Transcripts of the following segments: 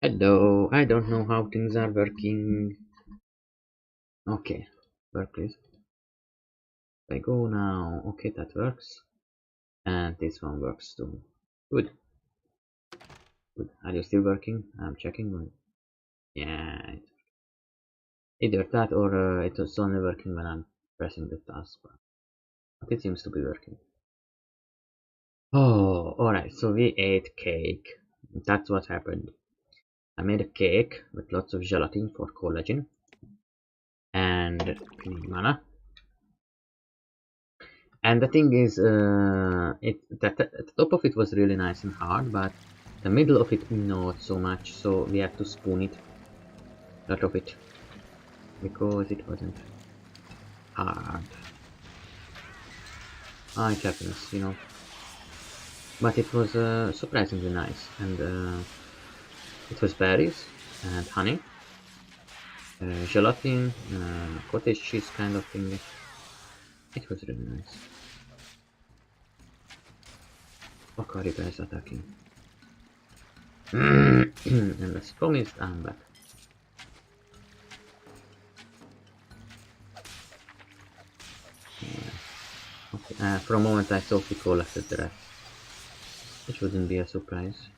Hello, I don't know how things are working. Okay, work please. I go now. Okay, that works. And this one works too. Good, good. Are you still working? I'm checking on. Yeah, either that or it was only working when I'm pressing the taskbar. But it seems to be working. Oh, alright, so we ate cake. That's what happened. I made a cake with lots of gelatin for collagen and we need mana. And the thing is, the top of it was really nice and hard, but the middle of it not so much. So we had to spoon it, a lot of it, because it wasn't hard. Ah, it happens, you know. But it was surprisingly nice, and it was berries and honey, gelatin, cottage cheese kind of thing. It was really nice. Okariba is attacking. And as promised, I'm back. Okay. For a moment I thought we collected the rest, which wouldn't be a surprise.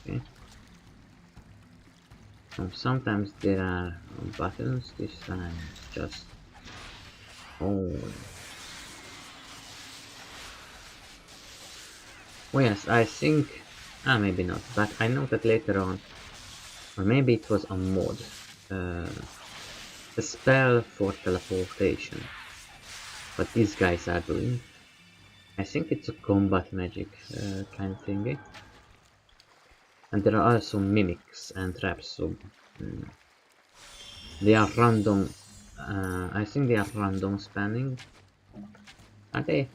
Okay. Sometimes there are buttons, this time just... Oh. Oh yes, I think... maybe not, but I know that later on, or maybe it was a mod, uh, a spell for teleportation. What these guys are doing. I think it's a combat magic kind of thingy. And there are also mimics and traps, so they are random. I think they are random spanning. Are they?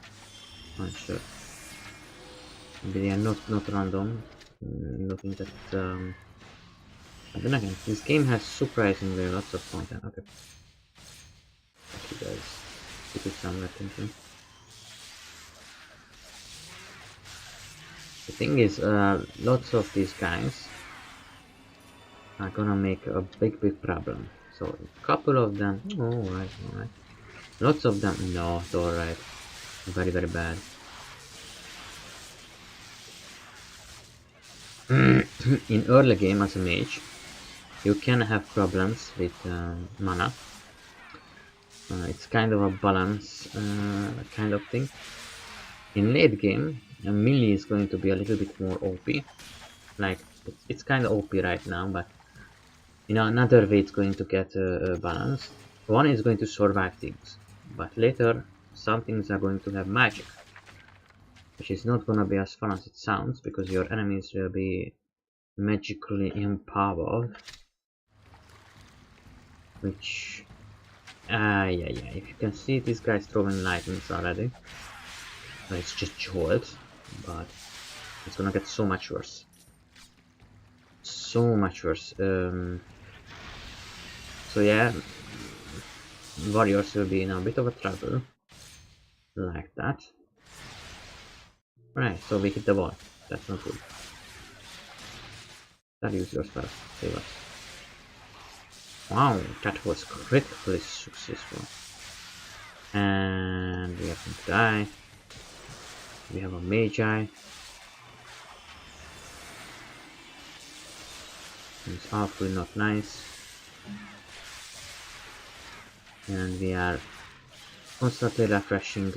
Not sure. Maybe they are not random. Looking at but then again, this game has surprisingly lots of content. Okay, thank you guys. Keep it some attention. The thing is, lots of these guys are gonna make a big problem. So a couple of them, alright, alright. Lots of them, not alright. Very bad. In early game as a mage, you can have problems with mana. It's kind of a balance kind of thing. In late game, a melee is going to be a little bit more OP. Like, it's kind of OP right now, but in another way it's going to get balanced. One is going to survive things, but later some things are going to have magic, which is not gonna be as fun as it sounds, because your enemies will be magically empowered, which yeah, if you can see these guys throwing lightnings already, it's just jolt, but it's gonna get so much worse. So much worse. So yeah, warriors will be in a bit of a trouble, like that. Right, so we hit the wall. That's not good. That use your spell. Save us. Wow, that was critically successful. And we have to die. We have a magi. It's awfully not nice. And we are constantly refreshing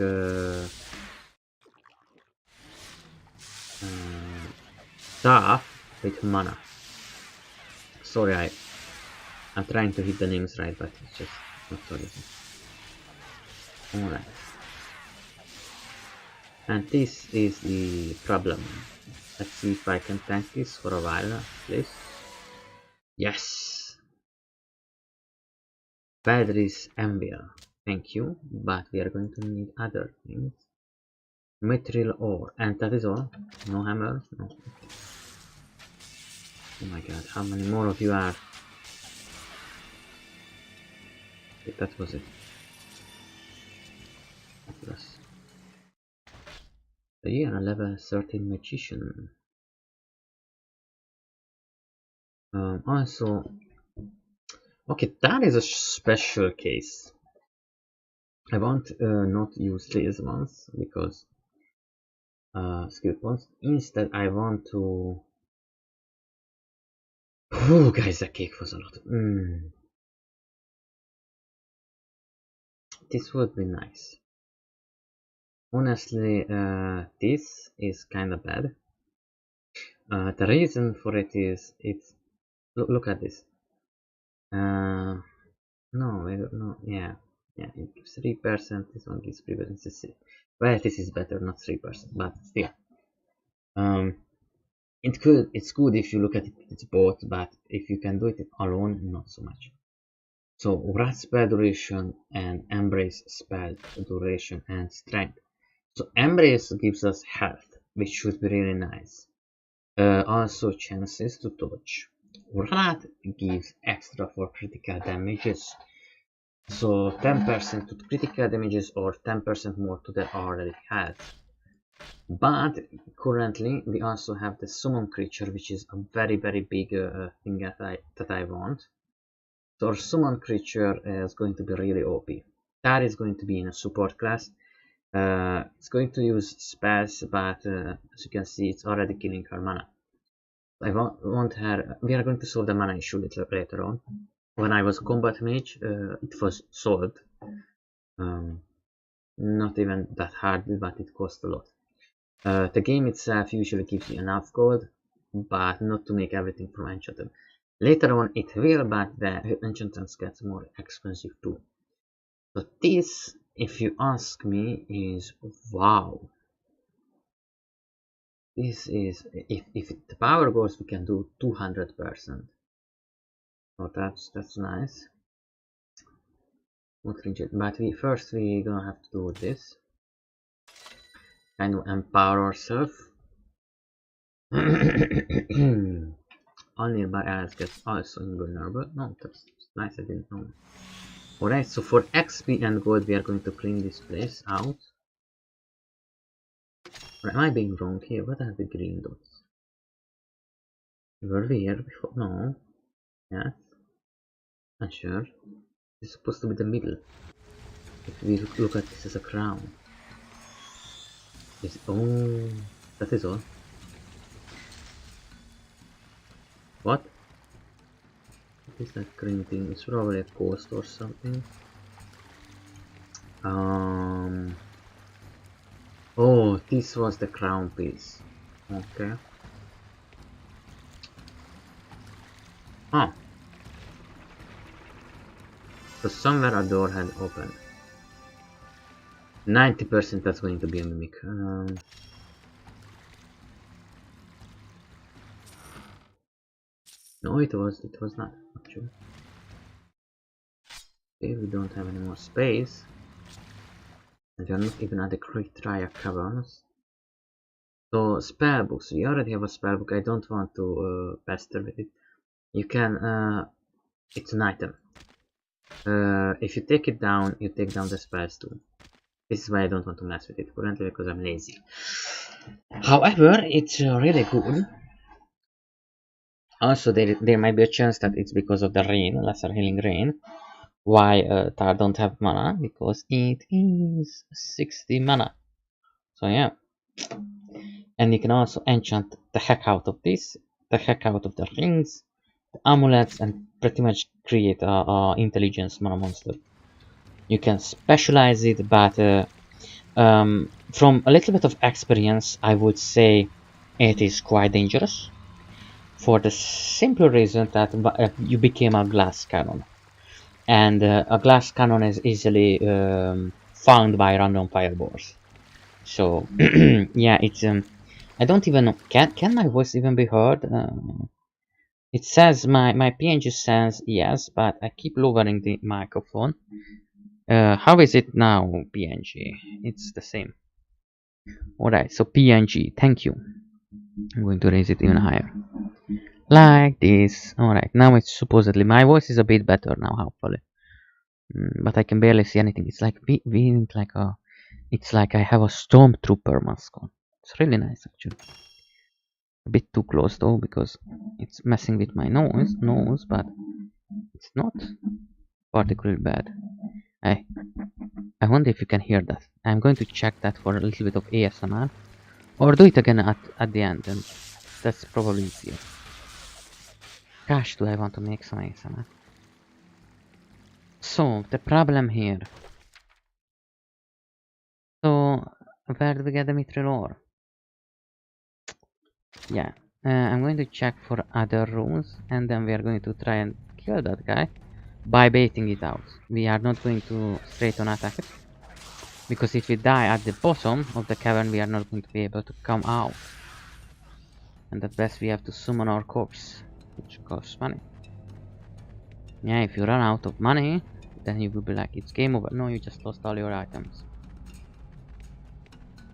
stuff with mana. Sorry, I'm trying to hit the names right, but it's just not so easy. Alright. And this is the problem. Let's see if I can tank this for a while, please. Yes! Padris Anvil. Thank you, but we are going to need other things. Mithril ore, and that is all? No hammer? No. Oh my god, how many more of you are? Okay, that was it. So yeah, a level 13 magician. Also, okay, that is a special case. I want not use these ones because skill points. Instead, I want to. Oh, guys, that cake was a lot. This would be nice. Honestly, this is kind of bad. The reason for it is look at this. No, no, yeah. It gives 3%. This one gives 3%. Well, this is better, not 3%, but still. It's good if you look at it. It's both, but if you can do it alone, not so much. So Wrath spell duration and Embrace spell duration and strength. So Embrace gives us health, which should be really nice. Also chances to touch. Wrath gives extra for critical damages. So 10% to critical damages or 10% more to the already health. But currently we also have the summon creature, which is a very big thing that I want. So our summon creature is going to be really OP. That is going to be in a support class. It's going to use spells, but as you can see, it's already killing her mana. I want her. We are going to solve the mana issue later on. When I was combat mage, it was solved. Not even that hard, but it cost a lot. The game itself usually gives you enough gold, but not to make everything from enchanted. Later on it will, but the enchantments get more expensive too. So this, if you ask me, is wow. This is, if the power goes, we can do 200%. So that's nice. But first we gonna have to do this. Kind of empower ourselves. All nearby areas get also invulnerable. No, that's nice, I didn't know. Alright, so for XP and gold we are going to clean this place out. Or am I being wrong here? What are the green dots? Were we here before? No. Yes. Not sure. It's supposed to be the middle. If we look at this as a crown. Oh, that is all. What? What is that green thing? It's probably a coast or something. Oh, this was the crown piece. Okay. Huh. So somewhere a door had opened. 90% that's going to be a mimic. No, it was not actually. Okay, we don't have any more space. And we are not even at the Kithraya Caverns. So spellbooks, we already have a spellbook. I don't want to pester with it. You can, it's an item. If you take it down, you take down the spells too. This is why I don't want to mess with it currently, because I'm lazy. However, it's really good. Also, there might be a chance that it's because of the rain, lesser healing rain. Why Tar don't have mana? Because it is 60 mana. So yeah. And you can also enchant the heck out of this, the heck out of the rings, the amulets, and pretty much create a intelligence mana monster. You can specialize it, but from a little bit of experience, I would say it is quite dangerous. For the simple reason that you became a glass cannon. And a glass cannon is easily found by random fireballs. So yeah, it's I don't even know. Can my voice even be heard? It says my PNG says yes, but I keep lowering the microphone. How is it now, PNG? It's the same. Alright, so PNG, thank you. I'm going to raise it even higher. Like this. Alright, now it's supposedly my voice is a bit better now, hopefully. But I can barely see anything. It's like being like a. It's like I have a stormtrooper mask on. It's really nice actually. A bit too close though because it's messing with my nose, but it's not particularly bad. I I wonder if you can hear that. I'm going to check that for a little bit of ASMR. Or do it again at the end, and that's probably easier. Gosh, do I want to make some ASMR. So, the problem here. So, where do we get the mithril ore? Yeah, I'm going to check for other rooms, and then we are going to try and kill that guy by baiting it out. We are not going to straight on attack it, because if we die at the bottom of the cavern, we are not going to be able to come out. And at best, we have to summon our corpse, which costs money. Yeah, if you run out of money, then you will be like, it's game over. No, you just lost all your items.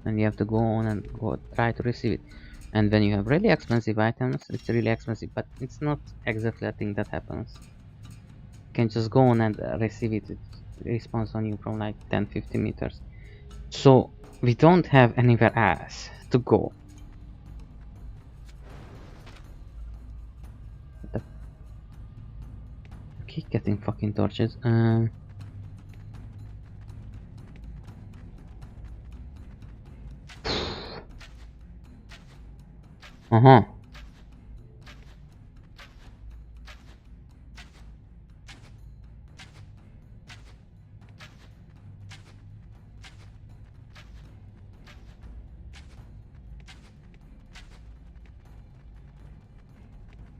And you have to go on and go try to receive it. And when you have really expensive items, it's really expensive, but it's not exactly a thing that happens. You can just go on and receive it. It respawns on you from like 10-50 meters. So we don't have anywhere else to go. I keep getting fucking torches. Uh-huh.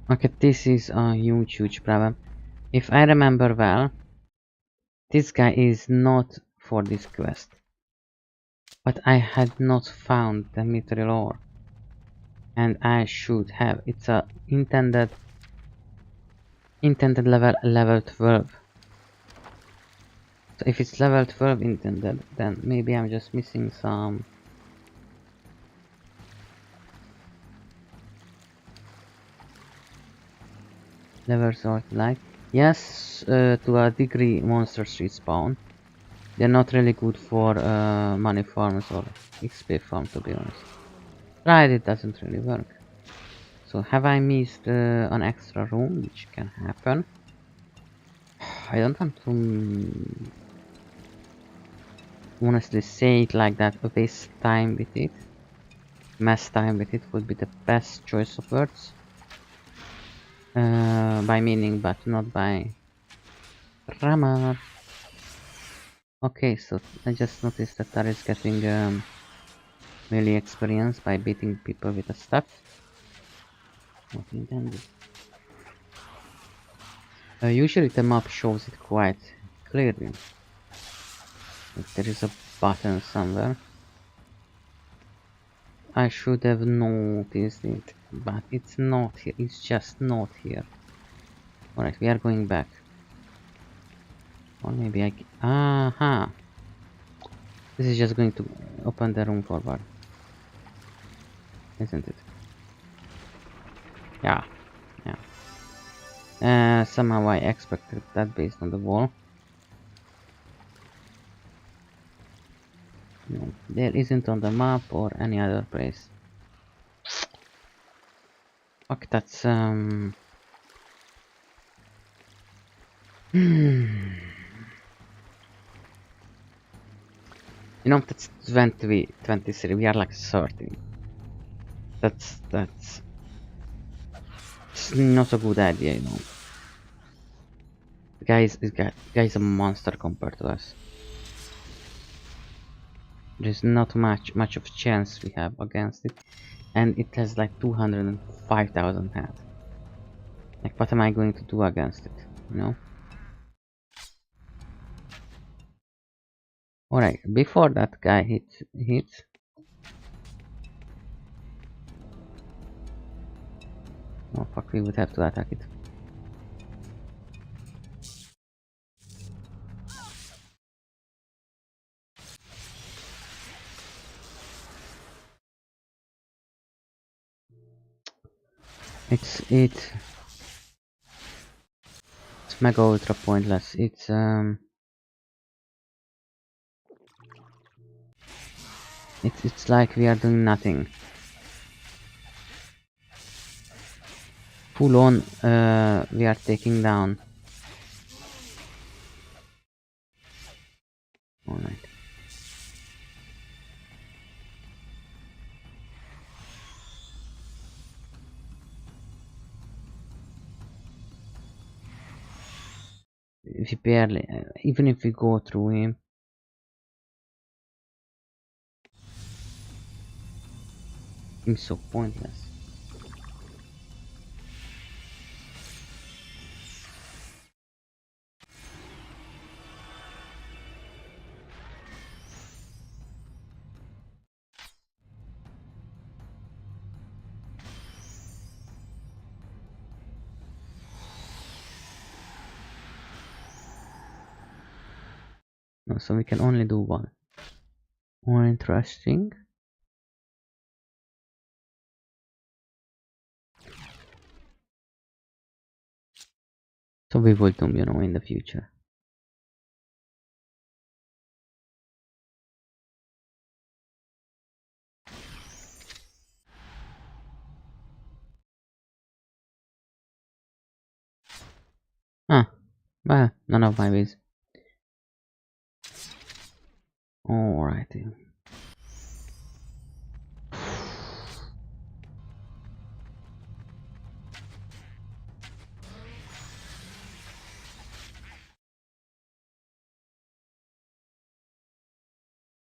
Okay, this is a huge problem. If I remember well, this guy is not for this quest. But I had not found the mithril ore. And I should have. It's a intended level 12. So if it's level 12 intended, then maybe I'm just missing some levels or like. Yes, to a degree monsters respawn. They're not really good for money farms or XP farm, to be honest. Right, it doesn't really work. So have I missed an extra room, which can happen? I don't want to honestly say it like that, waste time with it. Mess time with it would be the best choice of words. By meaning, but not by grammar. Okay, so I just noticed that Tara is getting melee experience by beating people with a staff. Not intended. Usually the map shows it quite clearly. If there is a button somewhere. I should have noticed it, but it's not here. It's just not here. Alright, we are going back. Or maybe I... Aha! This is just going to open the room forward. Isn't it? Yeah. Yeah. Somehow I expected that based on the wall. No, there isn't on the map or any other place. Okay, that's You know, that's 23. We are like 30. That's it's not a good idea, you know. The guy is a monster compared to us. There's not much of chance we have against it, and it has like 205,000 health. Like, what am I going to do against it? You know. All right. Before that guy hits. Oh fuck! We would have to attack it. It's mega ultra pointless. It's It's like we are doing nothing. Full on, we are taking down. Alright. If we barely, even if we go through him. Seems so pointless. No, so we can only do one. More interesting. So we will do, you know, in the future. Ah, well, none of my ways. Alrighty.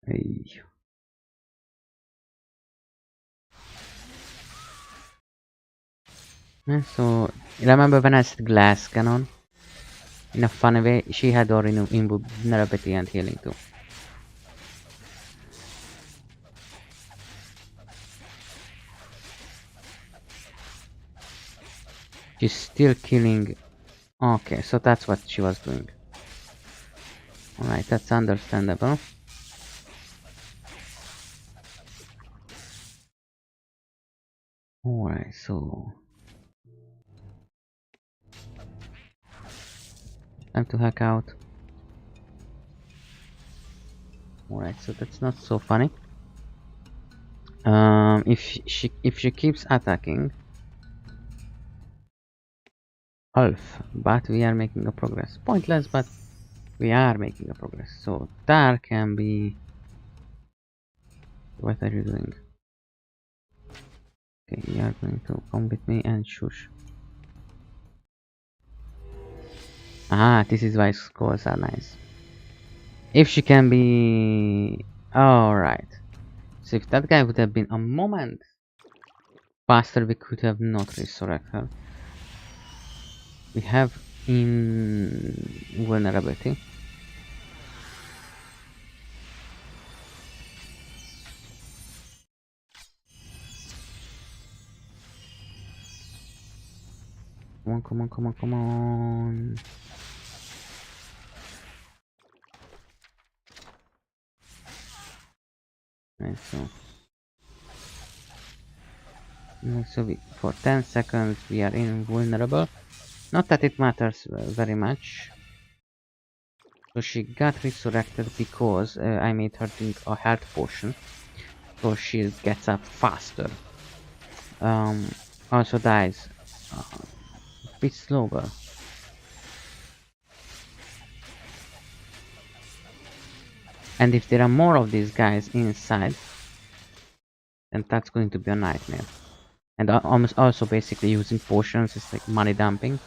Hey. So, remember when I said glass cannon? In a funny way, she had already invulnerability and healing too. She's still killing. Okay, so that's what she was doing. Alright, that's understandable. Alright, so time to hack out. Alright, so that's not so funny. If she keeps attacking half, but we are making a progress. Pointless, but we are making a progress. So there can be. What are you doing? Okay, you are going to come with me and shush. Ah, this is why scores are nice. If she can be. Alright. So if that guy would have been a moment faster, we could have not resurrected her. We have invulnerability. Come on, come on, come on, come on. Right, so for 10 seconds we are invulnerable. Not that it matters very much. So she got resurrected because I made her drink a health potion. So she gets up faster. Also dies a bit slower. And if there are more of these guys inside, then that's going to be a nightmare. And almost also basically using potions is like money dumping.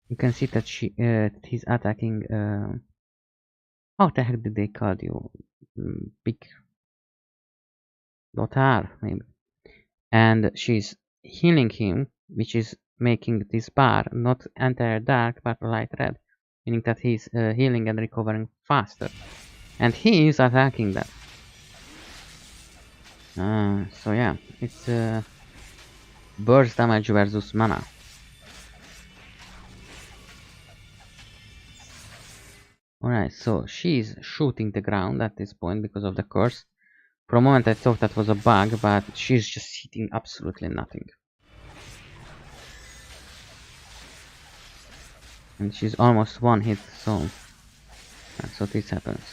You can see that he's attacking. How the heck did they call you? Big Lothar, maybe. And she's healing him, which is making this bar not entire dark but light red, meaning that he's healing and recovering faster. And he is attacking that. So yeah, it's burst damage versus mana. Alright, so she's shooting the ground at this point because of the curse. For a moment I thought that was a bug, but she's just hitting absolutely nothing. And she's almost one hit, so this happens.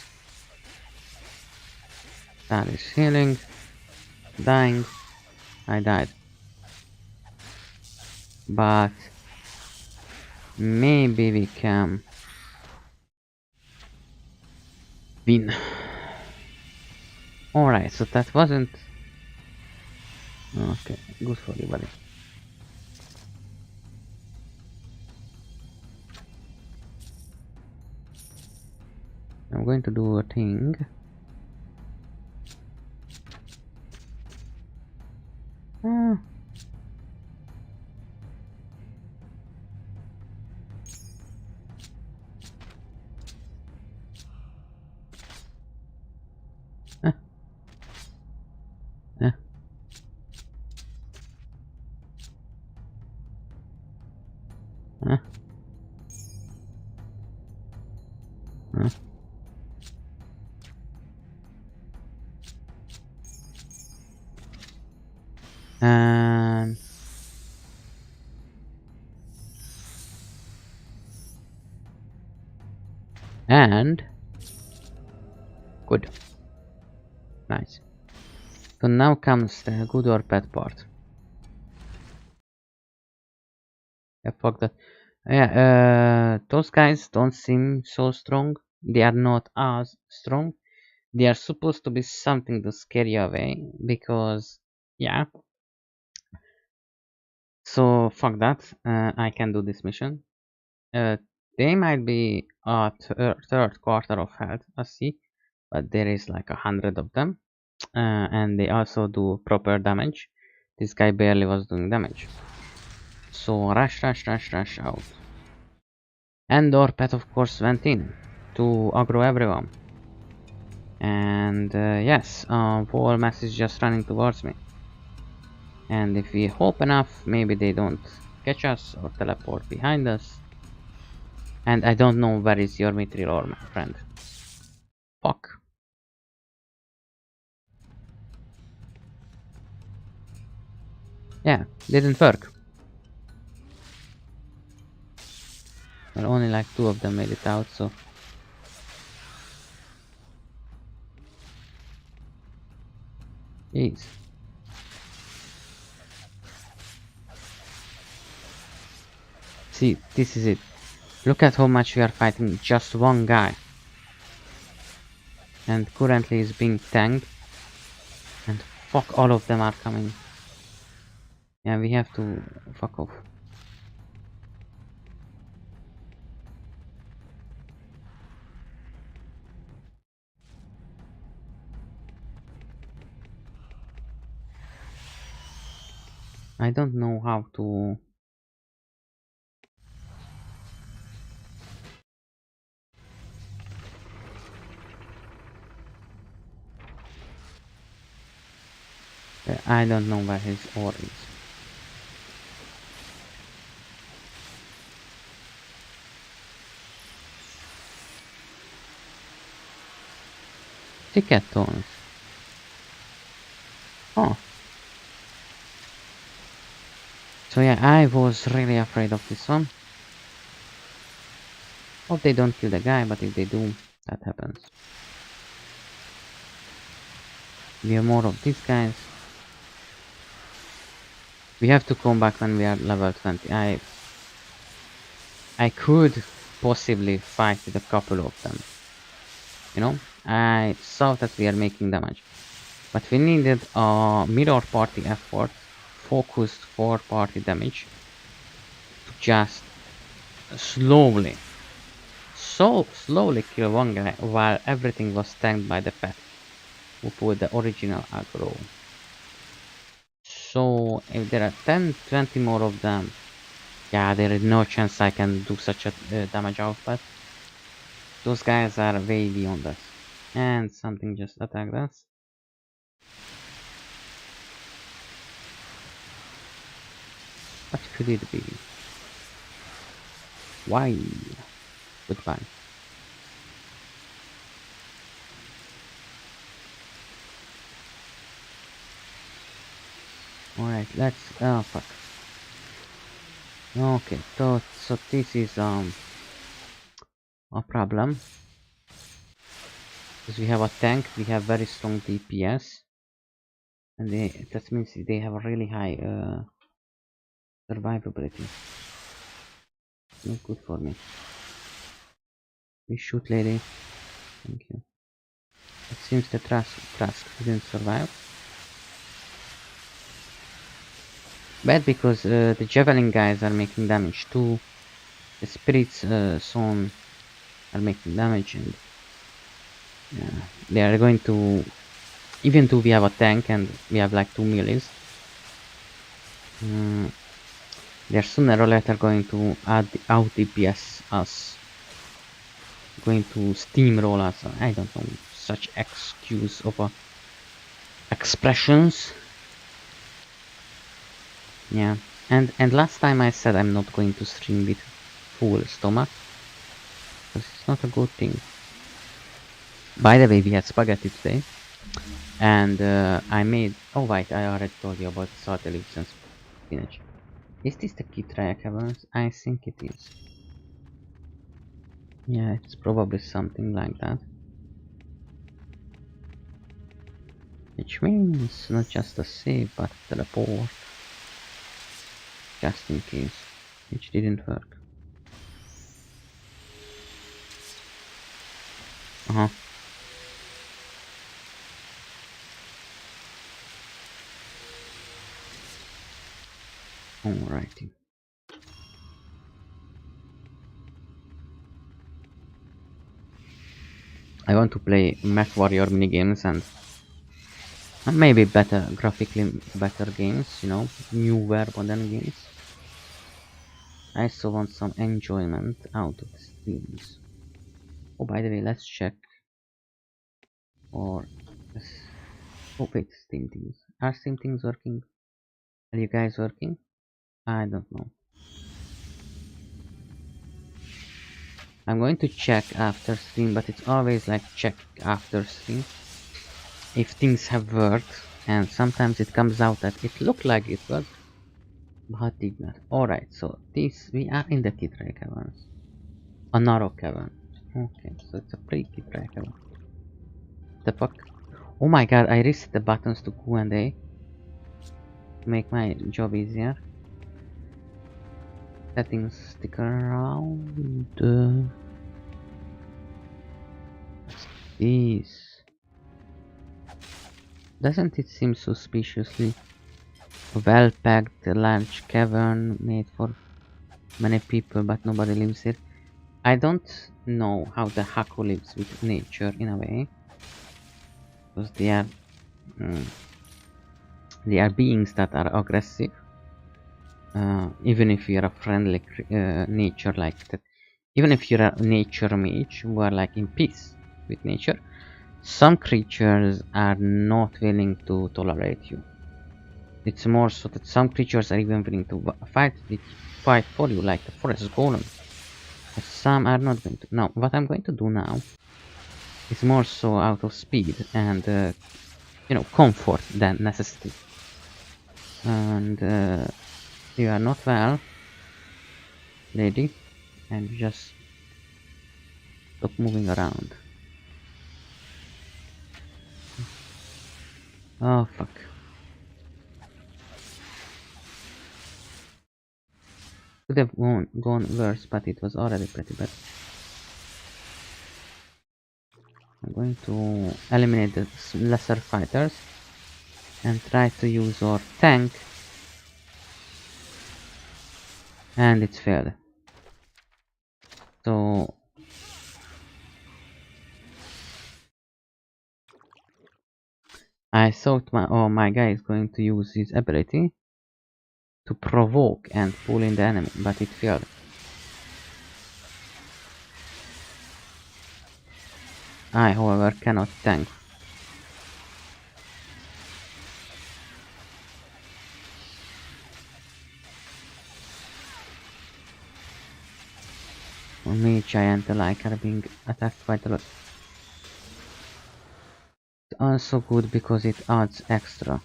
That is healing. Dying. I died. But maybe we can win. Alright, so that wasn't... Okay, good for you, buddy. I'm going to do a thing. Ah. Ah. Ah. Ah. Ah. And good. Nice. So now comes the good or bad part. Yeah, fuck that. Yeah, those guys don't seem so strong. They are not as strong. They are supposed to be something to scare you away because, yeah. So fuck that. I can do this mission. They might be at third quarter of health, I see, but there is like 100 of them, and they also do proper damage. This guy barely was doing damage. So rush, rush, rush, rush out. And our pet of course went in to aggro everyone. And yes, whole mass is just running towards me. And if we hope enough, maybe they don't catch us or teleport behind us. And I don't know where is your mithril, my friend. Fuck. Yeah, didn't work. Well, only like 2 of them made it out, so... Jeez. See, this is it. Look at how much we are fighting just one guy. And currently is being tanked. And fuck, all of them are coming. Yeah, we have to fuck off. I don't know how to... I don't know where his ore is. Ticketons. Oh. So yeah, I was really afraid of this one. Hope they don't kill the guy, but if they do, that happens. We have more of these guys. We have to come back when we are level 20. I could possibly fight with a couple of them. You know? I saw that we are making damage. But we needed a mirror party effort, focused 4 party damage, to just slowly, so slowly kill one guy while everything was tanked by the pet who put the original aggro. So if there are 10-20 more of them, yeah, there is no chance I can do such a damage output. Those guys are way beyond us. And something just attacked us. What could it be? Why? Goodbye. Alright, let's... oh, fuck. Okay, so this is, a problem. Because we have a tank, we have very strong DPS. And that means they have a really high survivability. Not good for me. We shoot, lady. Thank you. It seems the Trask didn't survive. Bad because the Javelin guys are making damage too. The Spirits Zone are making damage, and they are going to, even though we have a tank and we have like 2 melees, they're sooner or later going to out DPS us, going to steamroll us. I don't know, such excuse of expressions. Yeah, and last time I said I'm not going to stream with full stomach, because it's not a good thing. By the way, we had spaghetti today, and I made, oh wait, I already told you about salted leaves and spinach. Is this the Kithraya Caverns? I think it is. Yeah, it's probably something like that. Which means not just a save, but teleport. Just in case. Which didn't work. Uh-huh. Alrighty. I want to play Mech Warrior minigames and maybe better, graphically better games, you know, newer modern games. I still want some enjoyment out of the streams. Oh, by the way, let's check. Or, oh wait, Steam things. Are Steam things working? Are you guys working? I don't know. I'm going to check after stream, but it's always like check after stream if things have worked, and sometimes it comes out that it looked like it was, but did not. Alright, so this, we are in the Kithraya Caverns. A narrow cavern. Okay, so it's a pre-Kithraya cavern. The fuck? Oh my god, I reset the buttons to Q and A to make my job easier. Settings, stick around. This. Doesn't it seem suspiciously well-packed, large cavern made for many people, but nobody lives here? I don't know how the Haku lives with nature in a way, because they are beings that are aggressive. Even if you're a friendly nature like that, even if you're a nature mage who are like in peace with nature, some creatures are not willing to tolerate you. It's more so that some creatures are even willing to fight for you, like the forest golem. But some are not going to. Now, what I'm going to do now is more so out of speed and you know, comfort than necessity. And you are not well, lady, and you just stop moving around. Oh fuck. Could have gone worse, but it was already pretty bad. I'm going to eliminate the lesser fighters and try to use our tank, and it's failed. So I thought my guy is going to use his ability to provoke and pull in the enemy, but it failed. I, however, cannot tank. For me, giant alike are being attacked quite a lot. It's also good because it adds extra.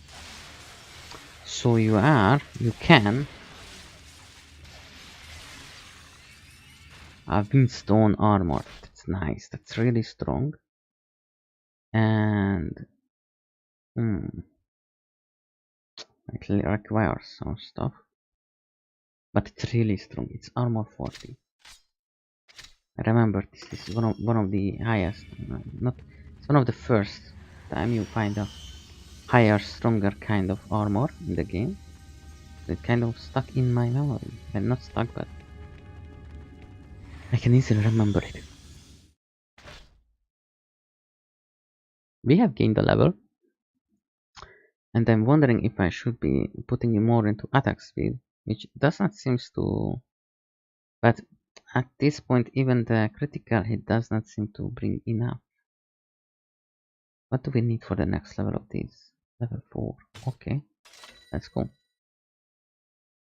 So you can Windstone armor. That's nice. That's really strong. And it requires some stuff, but it's really strong. It's armor 40. Remember, this is one of the highest. Not. It's one of the first time you find a higher, stronger kind of armor in the game. It kind of stuck in my memory. And not stuck, but I can easily remember it. We have gained a level, and I'm wondering if I should be putting more into attack speed, which does not seem to. But at this point, even the critical hit does not seem to bring enough. What do we need for the next level of this? Level 4. Okay, let's go.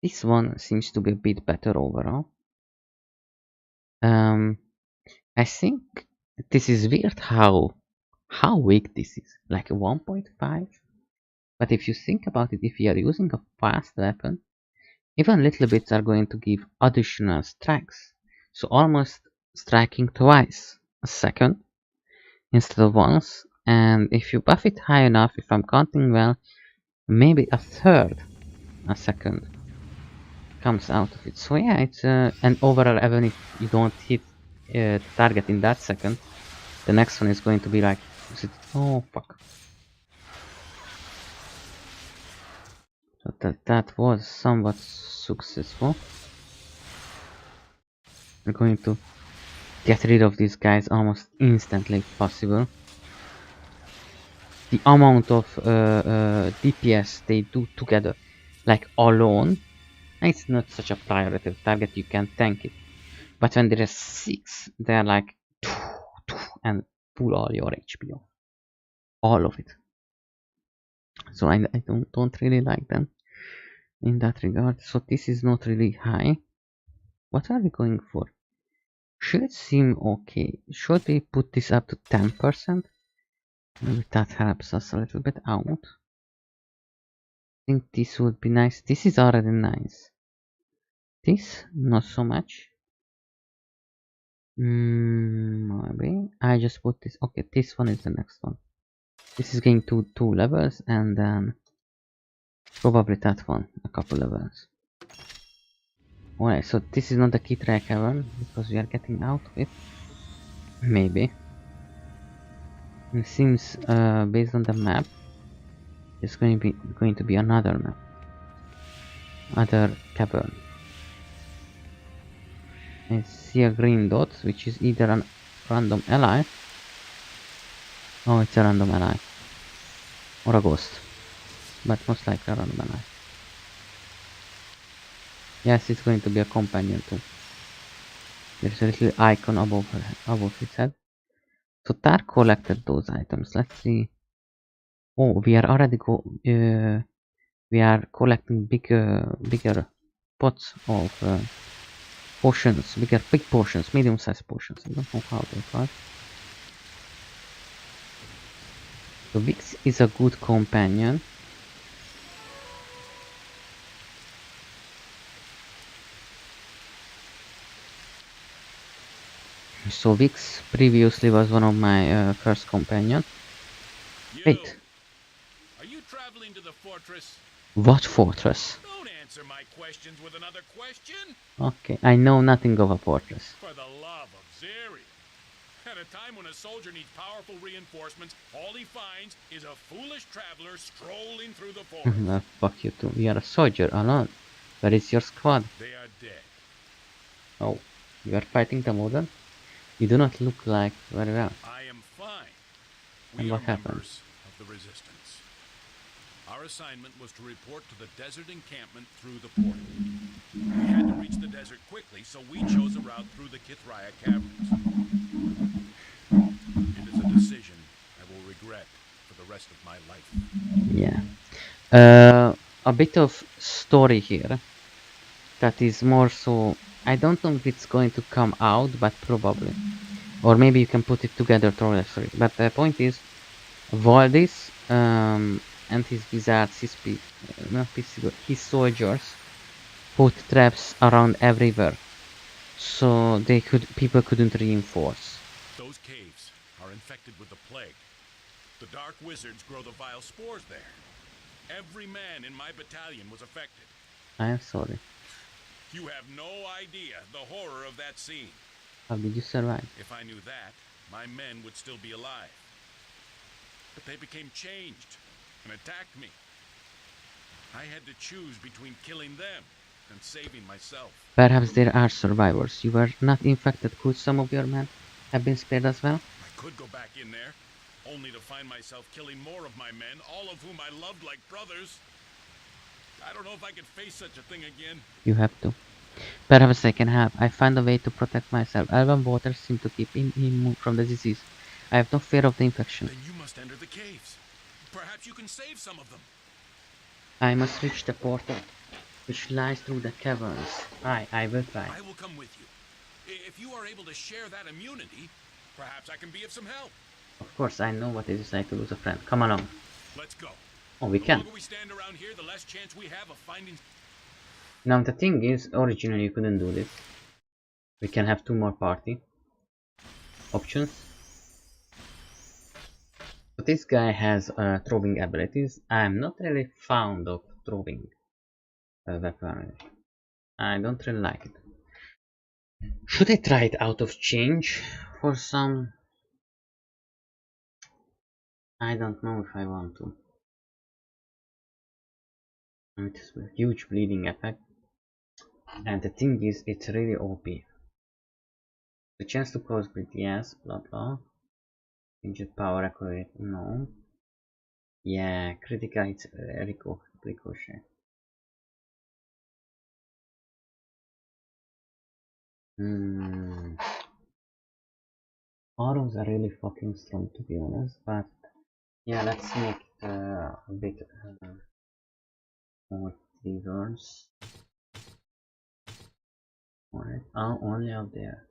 This one seems to be a bit better overall. I think this is weird how weak this is. Like 1.5. But if you think about it, if you are using a fast weapon, even little bits are going to give additional strikes. So almost striking twice a second instead of once. And if you buff it high enough, if I'm counting well, maybe a third a second comes out of it. So yeah, it's and overall, even if you don't hit the target in that second, the next one is going to be like, oh fuck. So that was somewhat successful. We're going to get rid of these guys almost instantly if possible. The amount of DPS they do together, like alone, it's not such a priority target, you can tank it. But when there is 6, they're like and pull all your HP off. All of it. So I don't really like them in that regard. So this is not really high. What are we going for? Should seem okay. Should we put this up to 10%? Maybe that helps us a little bit out. I think this would be nice. This is already nice. This, not so much. Maybe I just put this. Okay, this one is the next one. This is getting two levels, and then probably that one a couple levels. Alright, so this is not the Kithraya Cavern because we are getting out of it. Maybe. It seems based on the map, it's going to be another map, other cavern. I see a green dot, which is either a random ally. Oh, it's a random ally. Or a ghost. But most likely a random ally. Yes, it's going to be a companion too. There's a little icon above its head. So Tar collected those items. Let's see. Oh, we are already we are collecting bigger pots of potions, big potions, medium-sized potions. I don't know how they are. So Vix is a good companion. So Vix previously was one of my first companion. Wait. Are you traveling to the fortress? What fortress? Don't answer my questions with another question. Okay, I know nothing of a fortress. For the love of Zeri. At a time when a soldier needs powerful reinforcements, all he finds is a foolish traveler strolling through the forest. Well, fuck you too. We are a soldier alone. Where is your squad? They are dead. Oh, you are fighting the modern? You do not look like very well. I am fine. And We what are happened? members of the resistance. Our assignment was to report to the desert encampment through the portal. We had to reach the desert quickly, so we chose a route through the Kithraya Caverns. It is a decision I will regret for the rest of my life. Yeah. A bit of story here. That is more so. I don't know if it's going to come out, but probably. Or maybe you can put it together through the story. But the point is, Valdis and his wizards, his soldiers, put traps around everywhere. so people couldn't reinforce. Those caves are infected with the plague. The dark wizards grow the vile spores there. Every man in my battalion was affected. I am sorry. You have no idea the horror of that scene. How did you survive? If I knew that, my men would still be alive. But they became changed and attacked me. I had to choose between killing them and saving myself. Perhaps there are survivors. You were not infected. Could some of your men have been spared as well? I could go back in there, only to find myself killing more of my men, all of whom I loved like brothers. I don't know if I could face such a thing again. You have to. Perhaps I can help. I find a way to protect myself. Elven water seems to keep me immune from the disease. I have no fear of the infection. Then you must enter the caves. Perhaps you can save some of them. I must reach the portal, which lies through the caverns. I will try. I will come with you. If you are able to share that immunity, perhaps I can be of some help. Of course, I know what it is like to lose a friend. Come along. Let's go. Oh, we The can. longer we stand around here, the less chance we have of finding... Now the thing is, originally you couldn't do this. We can have 2 more party options. But this guy has throwing abilities. I'm not really fond of throwing weapons. I don't really like it. Should I try it out of change for some? I don't know if I want to. It's a huge bleeding effect. And the thing is, it's really OP. The chance to cause bleed, yes, blah blah. Injured power accurate, no. Yeah, critical hits ricochet. Arrows are really fucking strong to be honest, but yeah, let's make it a bit more 3 words. Alright, oh, only out there.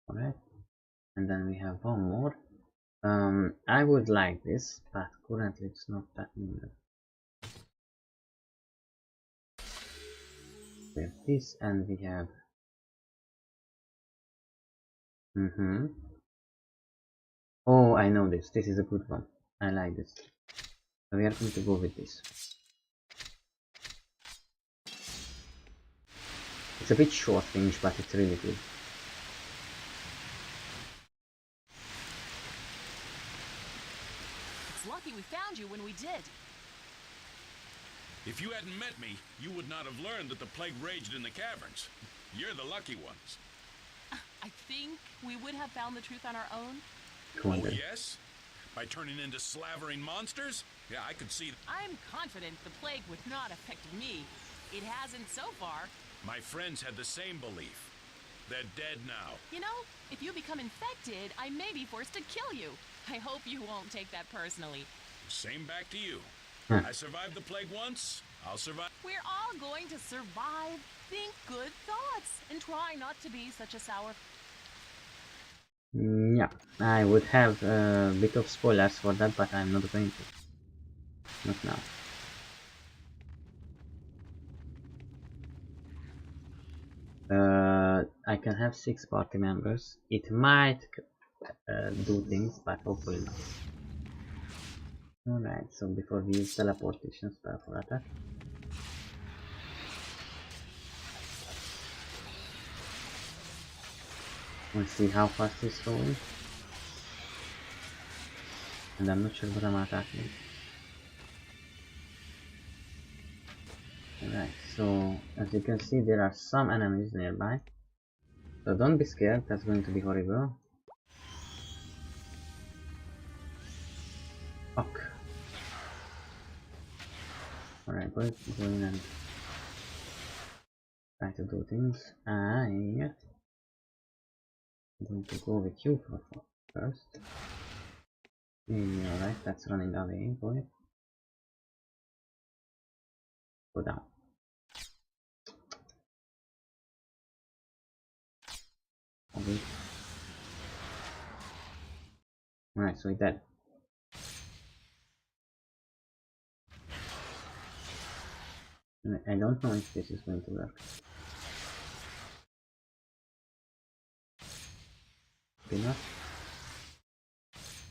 Alright, and then we have one more. I would like this, but currently it's not that needed. We have this, and we have oh, I know this. This is a good one. I like this. So we are going to go with this. It's a bit short range, but it's really good. It's lucky we found you when we did. If you hadn't met me, you would not have learned that the plague raged in the caverns. You're the lucky ones. I think we would have found the truth on our own. Come on Oh, then. yes? By turning into slavering monsters? Yeah, I could see that. I'm confident the plague would not affect me. It hasn't so far. My friends had the same belief. They're dead now. You know, if you become infected, I may be forced to kill you. I hope you won't take that personally. Same back to you. Huh. I survived the plague once. I'll survive. We're all going to survive. Think good thoughts and try not to be such a sour... Yeah, I would have a bit of spoilers for that, but I'm not going to. Not now. I can have 6 party members. It might do things, but hopefully not. Alright, so before we use teleportation spell for attack. Let's see how fast he's throwing. And I'm not sure what I'm attacking. Alright, so as you can see there are some enemies nearby. So don't be scared, that's going to be horrible. Fuck. Alright, go in and try to do things. I'm going to go with you first. Alright, that's running away, boy. Go down. Okay. Alright, so he's dead. I don't know if this is going to work. Maybe not.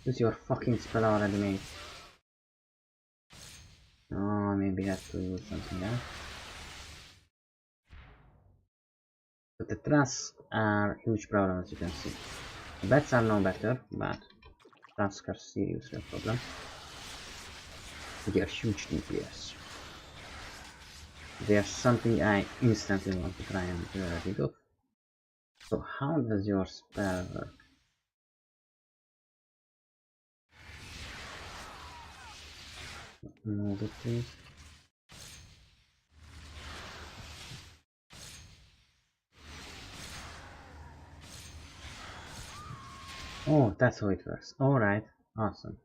Use your fucking spell already, mate. Oh, maybe I have to use something else. But the trusks are huge problem, as you can see. The bats are no better, but trusks are seriously a problem. They are huge DPS. They are something I instantly want to try and get rid of. So how does your spell work? Move it, please. Oh, that's how it works. Alright, awesome.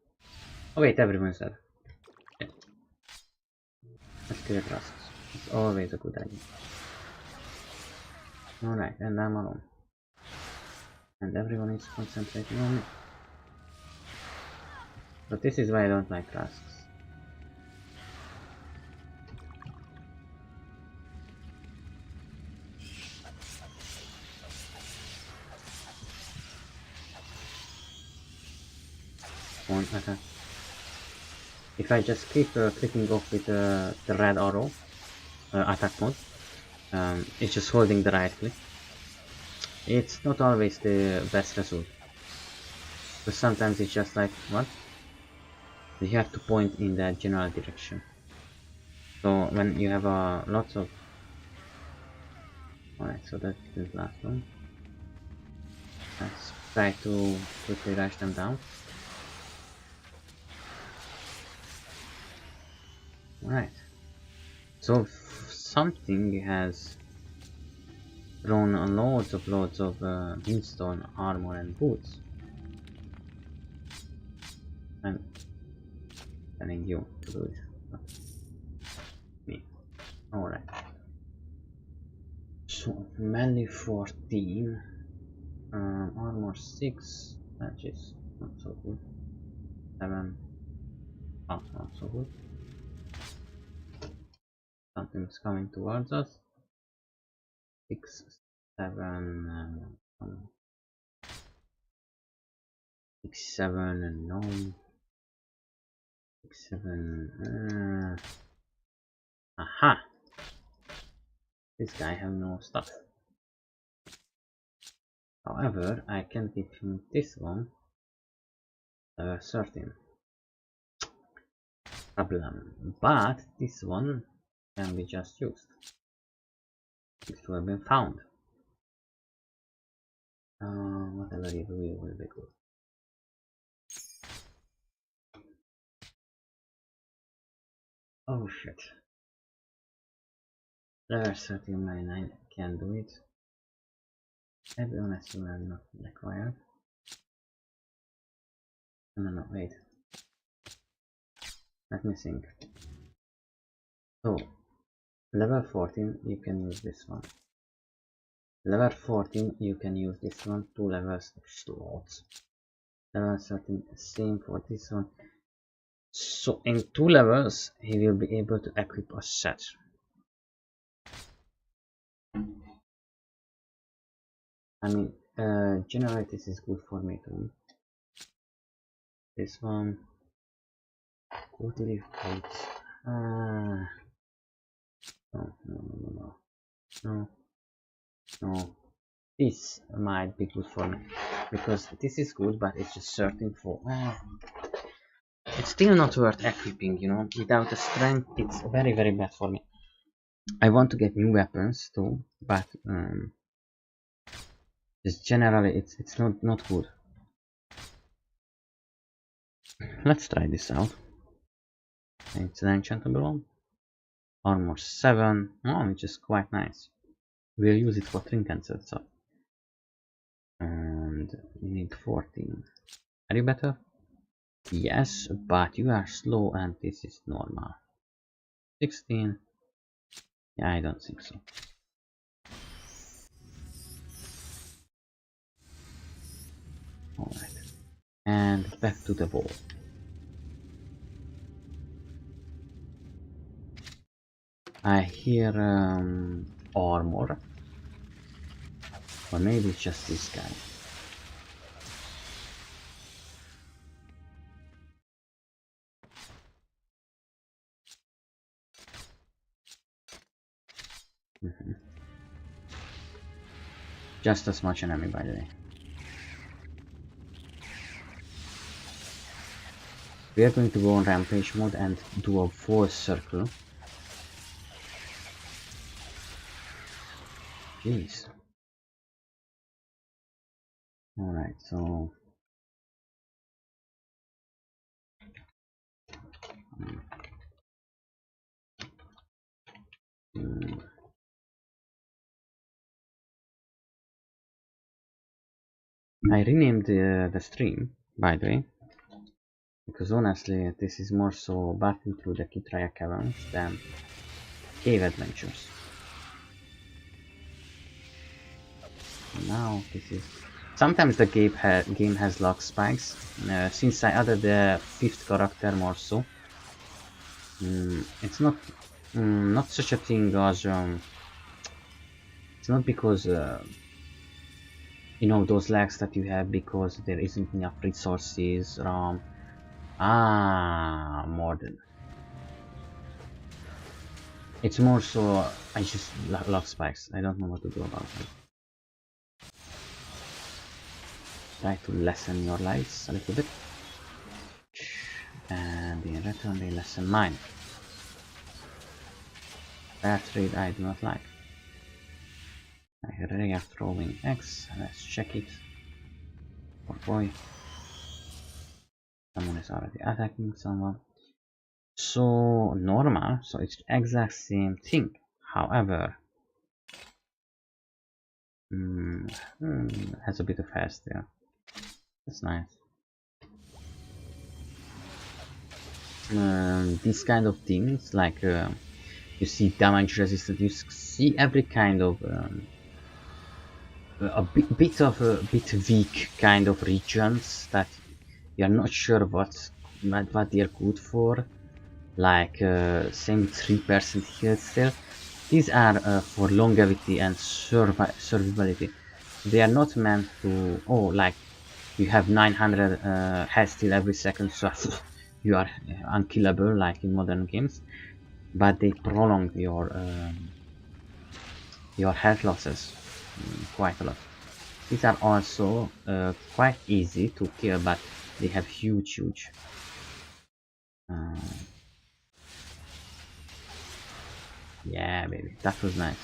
Oh wait, everyone's dead. Yeah. Let's kill the trusks. It's always a good idea. Alright, and I'm alone. And everyone is concentrating on me. But this is why I don't like trusks. One attack. If I just keep clicking off with the red arrow attack mode, it's just holding the right click. It's not always the best result. But sometimes it's just like, what? You have to point in that general direction. So when you have lots of... Alright, so that's the last one. Let's try to quickly rush them down. Alright. So something has thrown loads of brimstone armor and boots. I'm telling you to do it, not me. Alright. So melee 14, armor 6, that is not so good. 7, oh, not so good. Something's coming towards us. 6, 7, 6, 7, and 9. 6, 7. Aha! This guy have no stuff. However, I can give him this one. 13. Problem. But this one can be just used. It will have been found. Whatever you do, it will be good. Oh shit. Level 13 mine, I can do it. I'll be honest, you are not required. No, wait. Let me think. So, level 14, you can use this one. Level 14, you can use this one, 2 levels of slots. Level 13, same for this one. So, in 2 levels, he will be able to equip a set. I mean, generally this is good for me too. This one, quarterly fights. No. This might be good for me because this is good, but it's just 13 for. It's still not worth equipping, you know. Without the strength, it's very bad for me. I want to get new weapons too, but just generally it's not good. Let's try this out. It's an enchantable one. Armor 7, which is quite nice. We'll use it for trinkets and stuff. And we need 14. Are you better? Yes, but you are slow and this is normal. 16. Yeah, I don't think so. Alright. And back to the ball. I hear armor. Or maybe it's just this guy. Just as much enemy, by the way. We are going to go on rampage mode and do a full circle. Jeez. Alright, so... I renamed the stream, by the way, because honestly this is more so battling through the Kithraya Caverns than cave adventures. Now this is... Sometimes the game has luck spikes. Since I added the 5th character more so, it's not such a thing as it's not because you know, those lags that you have because there isn't enough resources, more than... It's more so I just love spikes. I don't know what to do about them. Try to lessen your lives a little bit, and in return they lessen mine. Fair trade I do not like. They are throwing X. Let's check it. Oh boy. Someone is already attacking someone. So normal, so it's the exact same thing. However, has a bit of haste there. That's nice. These kind of things, like you see damage resistant, you see every kind of a bit weak kind of regions that you're not sure what they're good for. Like same 3% heal still. These are for longevity and survivability. They are not meant to, oh, like you have 900 health steal every second, so you are unkillable like in modern games. But they prolong your health losses quite a lot. These are also quite easy to kill, but they have huge yeah, baby, that was nice.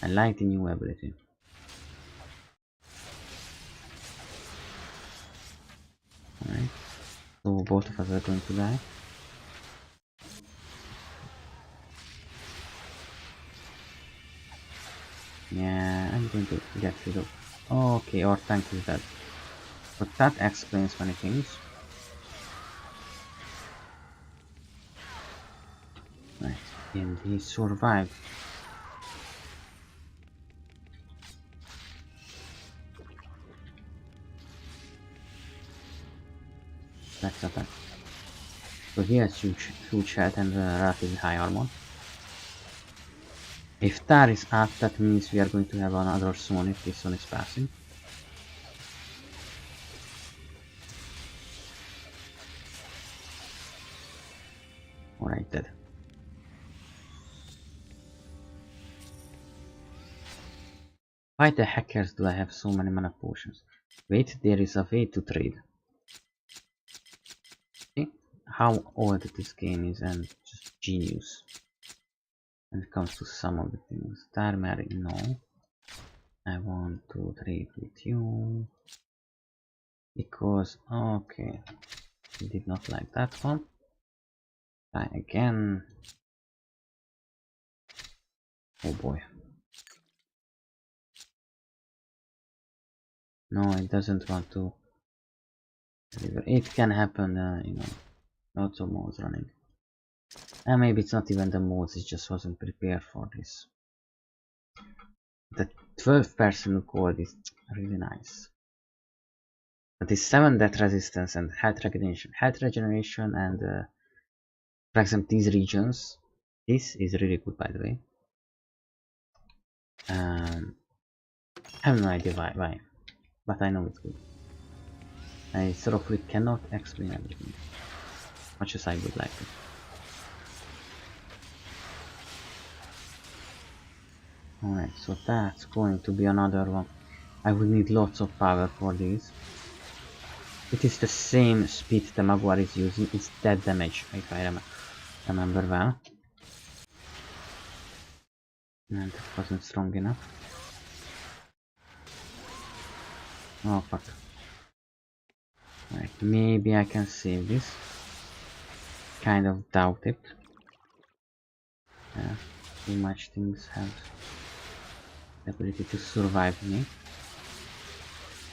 I like the new ability. Alright, so both of us are going to die. Yeah, I'm going to get rid of... Okay, our tank is dead. But that explains many things. Right, and he survived. Let's attack. So he has huge health and relatively high armor. If Tar is up, that means we are going to have another soon if this one is passing. Alright, dead. Why the heckers do I have so many mana potions? Wait, there is a way to trade. See how old this game is and just genius. When it comes to some of the things. Tarmary, no. I want to trade with you. Because, okay. I did not like that one. Try again. Oh boy. No, it doesn't want to deliver. It can happen, you know, lots of modes running. And maybe it's not even the modes, it just wasn't prepared for this. The 12% gold is really nice. But it's 7 death resistance and health regeneration. Health regeneration and, for example, these regions, This is really good, by the way. I have no idea why, but I know it's good. I thoroughly cannot explain everything, much as I would like to. Alright, so that's going to be another one. I would need lots of power for these. It is the same speed the Magwar is using, it's that damage, if I remember well. And it wasn't strong enough. Oh fuck. Right, maybe I can save this. Kind of doubt it. Too much things have the ability to survive me.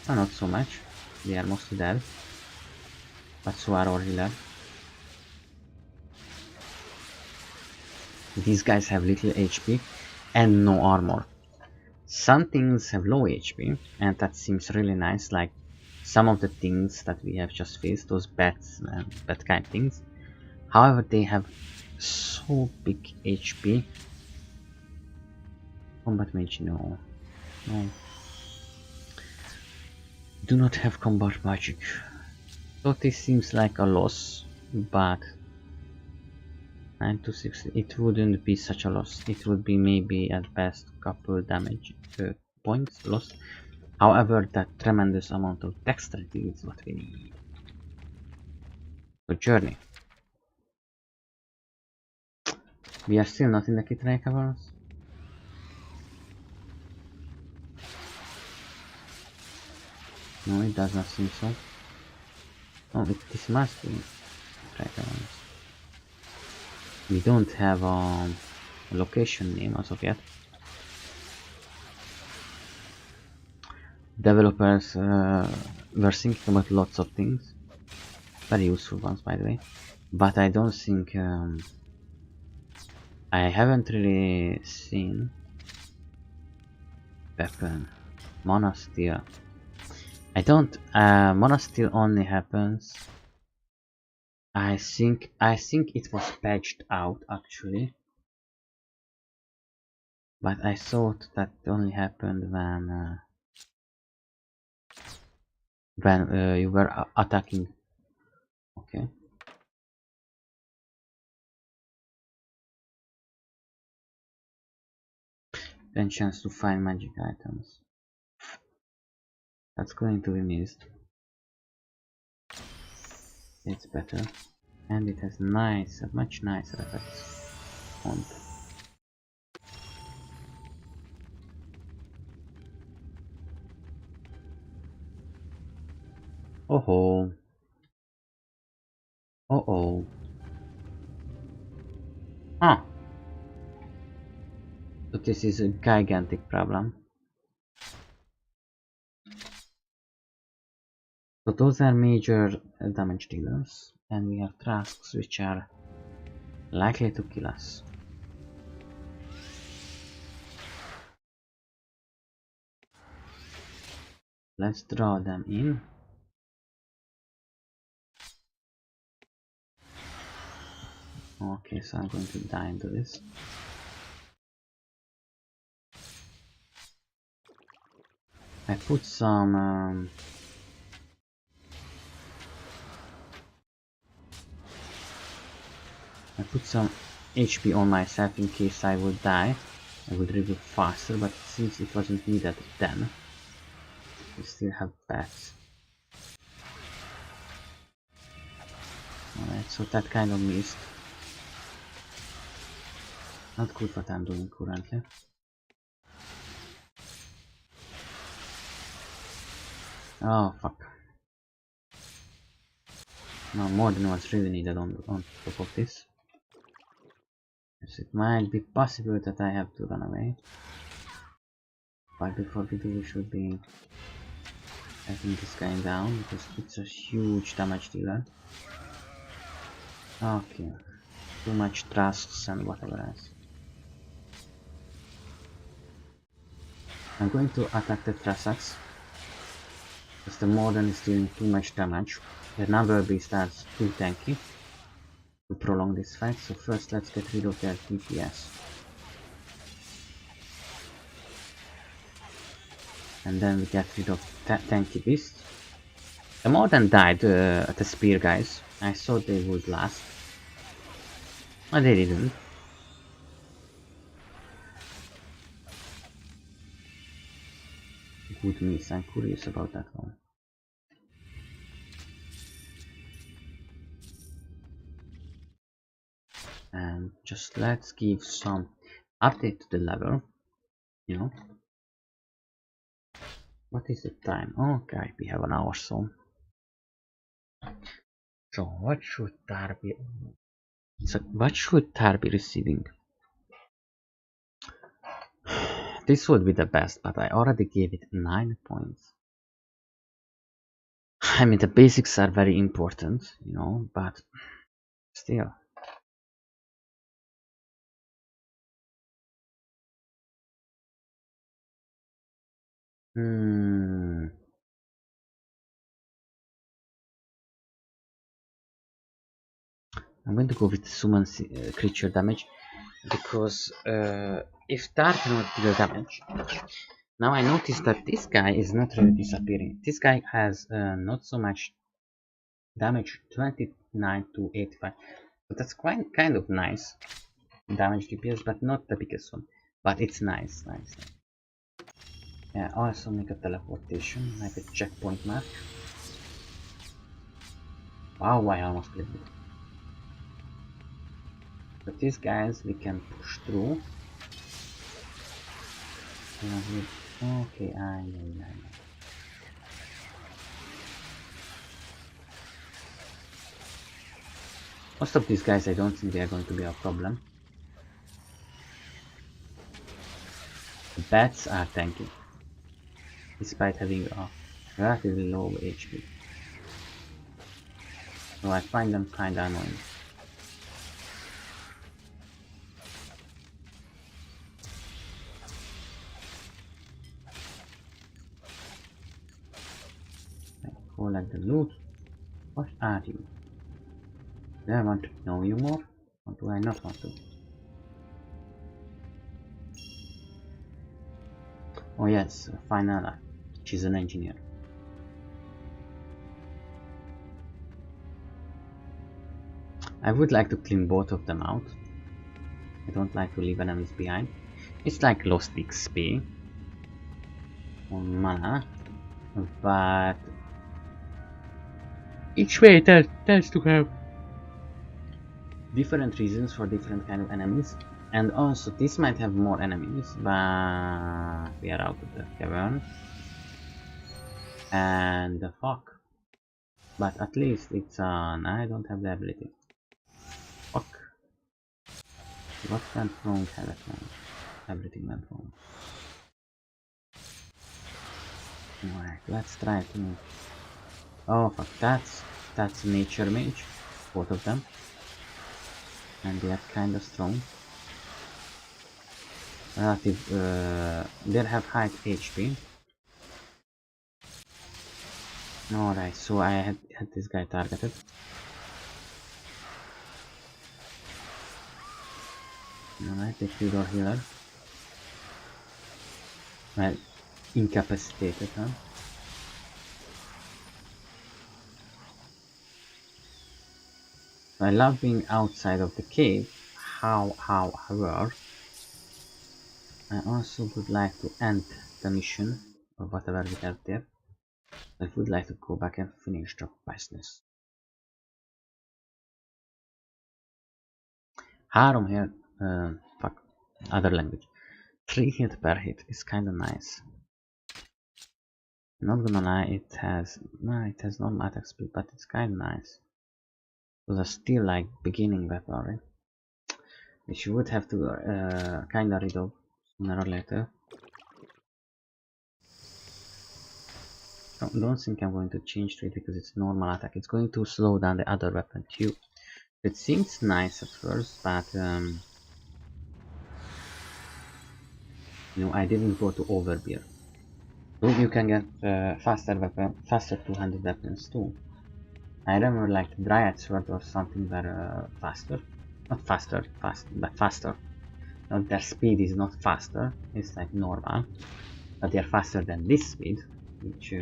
Oh, not so much. They are mostly dead. But so are our healer. These guys have little HP and no armor. Some things have low HP, and that seems really nice, like some of the things that we have just faced, those bats and that kind of things. However, they have so big HP. Combat mage, no. No. Do not have combat magic. So this seems like a loss, but 9 to 6, it wouldn't be such a loss. It would be maybe at best couple damage points lost. However, that tremendous amount of dexterity is what we need. So journey. We are still not in the Kithraya Caverns. No, it does not seem so. Oh, this must be Kithraya Caverns. We don't have a location name as of yet. Developers were thinking about lots of things, very useful ones by the way, but I don't think I haven't really seen weapon mana steel. I don't mana steel only happens. I think it was patched out actually, but I thought that only happened when you were attacking. Okay. Then chance to find magic items. That's going to be missed. It's better. And it has much nicer effects. On. Oh oh. Oh oh. Huh. So this is a gigantic problem. So those are major damage dealers, and we have Trasks which are likely to kill us. Let's draw them in. Okay, so I'm going to die into this. I put some HP on myself in case I would die. I would rebuild faster, but since it wasn't needed then, we still have bats. Alright, so that kind of missed. Not good what I'm doing currently. Oh fuck. No, more than what's really needed on top of this. Yes, it might be possible that I have to run away. But before we do, we should be taking this guy down because it's a huge damage dealer. Okay. Too much trusts and whatever else. I'm going to attack the Trasaks because the Modern is doing too much damage. The number beast are too tanky. to prolong this fight. So first let's get rid of their DPS. And then we get rid of tanky beast. The more than died at the spear guys. I thought they would last. But they didn't. Good miss, I'm curious about that one. And just let's give some update to the level, you know. What is the time? Okay, we have an hour so. So what should Tar be? So what should Tar be receiving? This would be the best, but I already gave it 9 points. I mean the basics are very important, you know, but still. I'm going to go with summon creature damage because if Tar cannot deal damage, now I noticed that this guy is not really disappearing. This guy has not so much damage, 29 to 85, but that's quite kind of nice damage DPS, but not the biggest one. But it's nice. Yeah, also make a teleportation, like a checkpoint mark. Wow, I almost clicked it. But these guys we can push through. Okay, I know. Most of these guys I don't think they are going to be a problem. The bats are tanky, despite having a relatively low HP. So I find them kinda annoying. Collect the loot. What are you? Do I want to know you more? Or do I not want to? Oh yes, Finala. She's an engineer. I would like to clean both of them out. I don't like to leave enemies behind. It's like lost XP on mana, but each way tends to have different reasons for different kind of enemies, and also this might have more enemies, but we are out of the cavern and the fuck. But at least it's on. I don't have the ability. Fuck. What went wrong? Everything went wrong. Alright, let's try to. Oh fuck, that's nature mage, both of them, and they are kind of strong. Relative, they have high HP. Alright, so I had this guy targeted. Alright, the Tudor healer. Well, incapacitated, huh? I love being outside of the cave. However, I also would like to end the mission or whatever we have there. I would like to go back and finish the business. 3 hit, fuck, other language. 3 hit per hit is kinda nice. Not gonna lie, it has normal attack speed, but it's kinda nice. Those are still like beginning weapon, right? Which you would have to kinda rid of sooner or later. Don't think I'm going to change to it because it's normal attack. It's going to slow down the other weapon too. It seems nice at first, but you know, I didn't go to overbeer. So you can get faster two-handed weapons too. I remember like Dryad Sword or something were faster. Not faster, but faster. Not their speed is not faster, it's like normal. But they're faster than this speed, which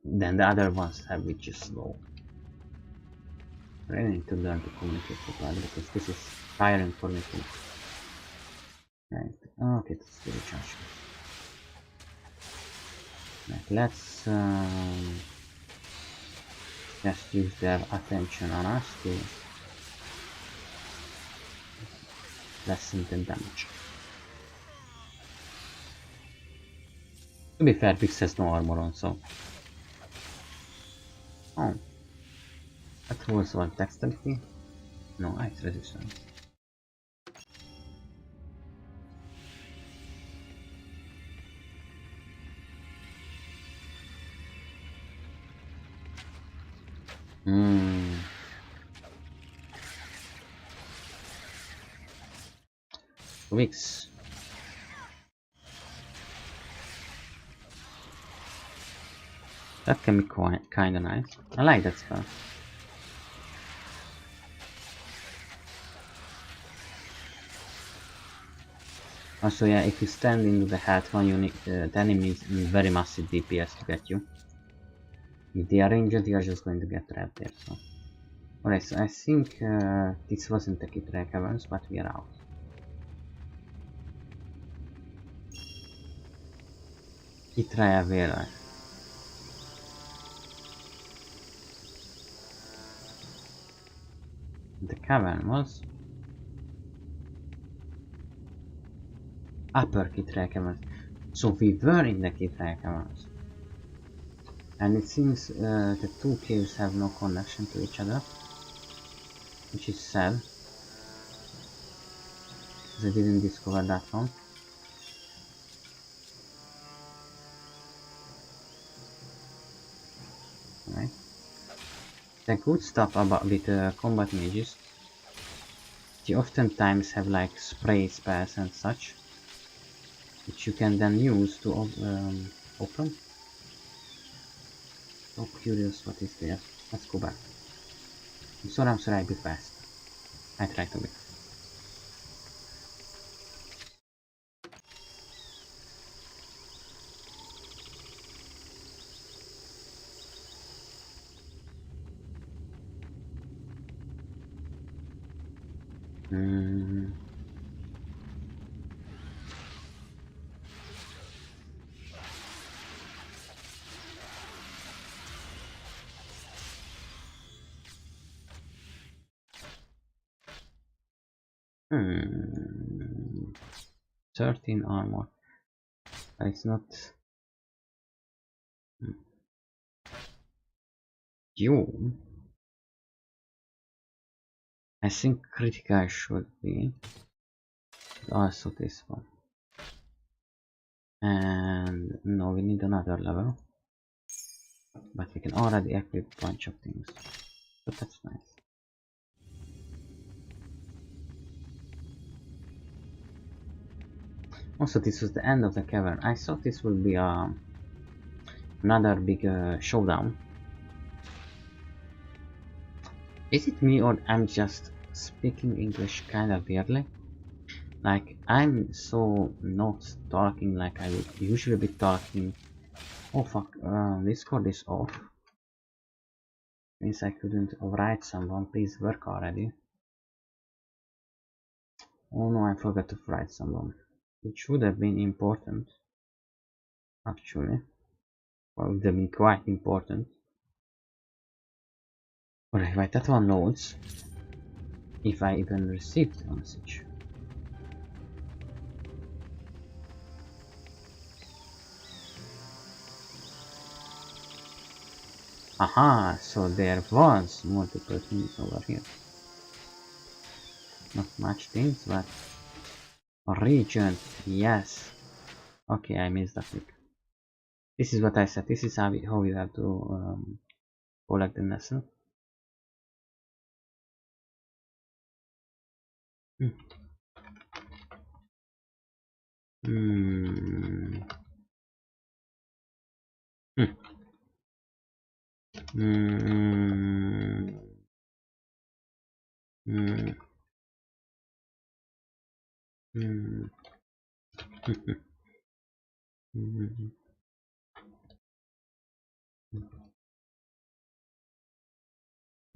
than the other ones have, which is slow. I really need to learn to communicate with that because this is tiring for me too. Right, okay, let's do the charge. Right, let's just use their attention on us to lessen the damage. To be fair, Vix has no armor on, so... Oh. That was what, dexterity? No, ice resistance. Hmm. Vix. That can be quite kinda nice. I like that spell. Also, yeah, if you stand into the head one, you need the enemies need very massive DPS to get you. If they are injured, you are just going to get trapped there. So, alright, so I think this wasn't the Kithraya Caverns, but we are out. Kitraya where? The cavern was upper Kitraya Caverns. So we were in the Kitraya Caverns. And it seems the two caves have no connection to each other, which is sad, because I didn't discover that one. Right. The good stuff about with combat mages, they oftentimes have like spray spells and such, which you can then use to open. So curious what is there. Let's go back. I'm sorry I be fast. I try to be. Mm. Hmm. 13 armor. It's not... You? I think critical should be. Also this one. And no, we need another level. But we can already equip a bunch of things. But that's nice. Also, this was the end of the cavern. I thought this would be another big showdown. Is it me or I'm just speaking English kinda weirdly? Like, I'm so not talking like I would usually be talking. Oh fuck, Discord is off. Means I couldn't write someone, please work already. Oh no, I forgot to write someone. It should have been important. Actually. Well, it would have been quite important. Alright, right, that one loads. If I even received a message. Aha, so there was multiple things over here. Not much things, but region, yes. Okay, I missed that click. This is what I said. This is how you have to collect the nestle. Hmm. Hmm. Hmm. Mm. Mm.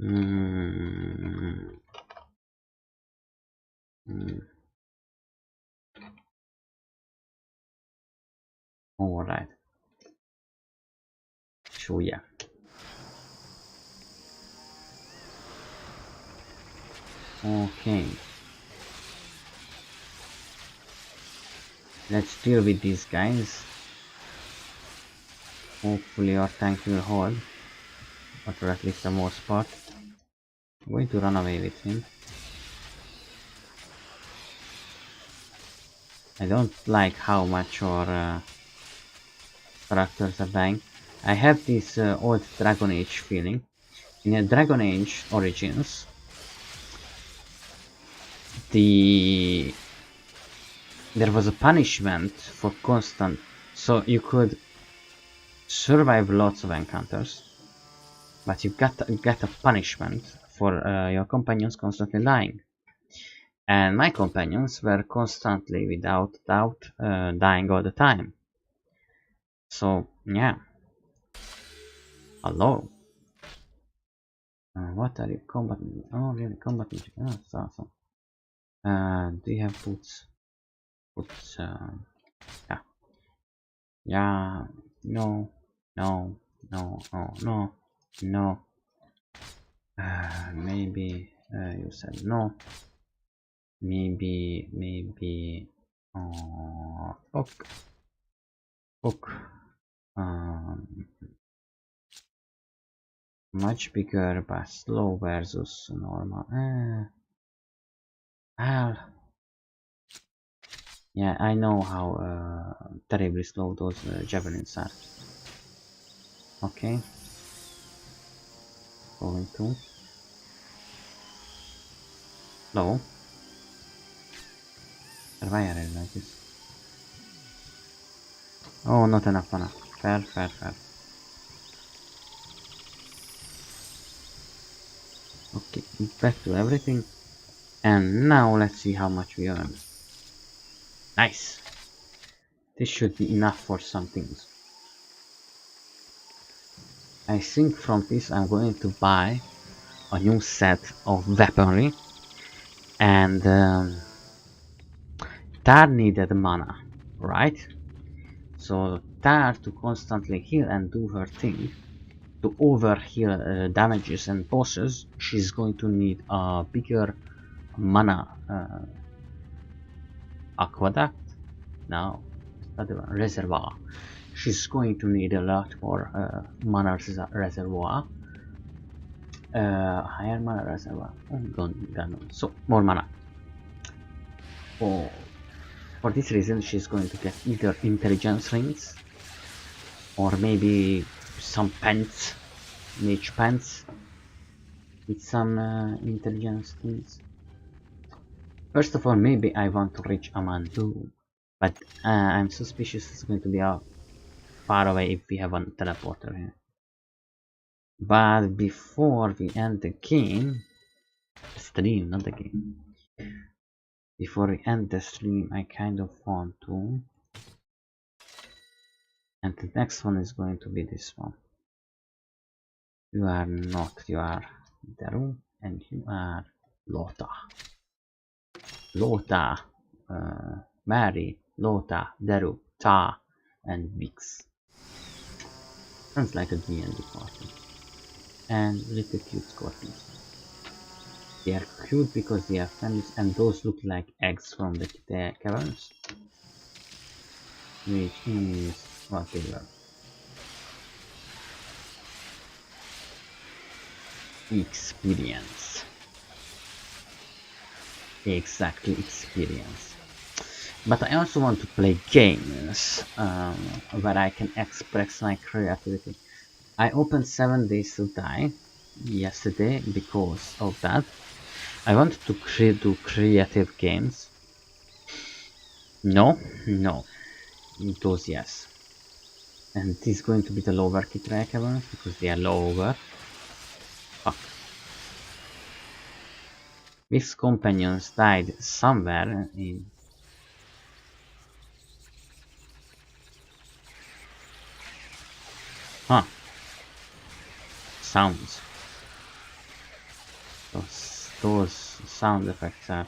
Mm. Mm. All right. So yeah. Okay. Let's deal with these guys. Hopefully our tank will hold, or for at least the most part. I'm going to run away with him. I don't like how much our characters are dying. I have this old Dragon Age feeling. In a Dragon Age Origins, there was a punishment for constant, so you could survive lots of encounters, but you got a punishment for your companions constantly dying. And my companions were constantly, without doubt, dying all the time. So yeah. Hello. What are you combating? Oh, really combating? Oh, so awesome. Do you have boots? Boots. Yeah. Yeah. No. No. No. No. No. No. Maybe. You said no. Maybe. Maybe. Oh. Hook. Hook. Um. Much bigger but slow versus normal. Well, yeah, I know how terribly slow those javelins are. Okay, going to low. Why are they like this? Oh, not enough mana. Fair, fair, fair. Okay, back to everything. And now let's see how much we earn. Nice. This should be enough for some things. I think from this I'm going to buy a new set of weaponry. And Tar needed mana, right? So Tar, to constantly heal and do her thing, to overheal damages and bosses, she's going to need a bigger mana aqueduct. No, reservoir. She's going to need a lot more mana reservoir. Higher mana reservoir. Oh, God, no. So more mana. Oh, for this reason, she's going to get either intelligence rings or maybe some pants, mage pants with some intelligence things. First of all, maybe I want to reach Amandu, but I'm suspicious it's going to be far away if we have a teleporter here. But before we end the game, stream, not the game. Before we end the stream, I kind of want to, and the next one is going to be this one. You are not, you are Daru, and you are Lota. Lota, Mary, Lota, Daru, Ta, and Vix. Sounds like a D&D party. And little cute scorpions. They are cute because they are families, and those look like eggs from the Kithraya Caverns, which is whatever. Experience. Exactly, experience. But I also want to play games where I can express my creativity. I opened 7 Days to Die yesterday because of that. I want to do creative games. No, no, those yes. And this is going to be the lower Kitraya Caverns because they are lower. Fuck. These companions died somewhere in Huh. Sounds. Those sound effects are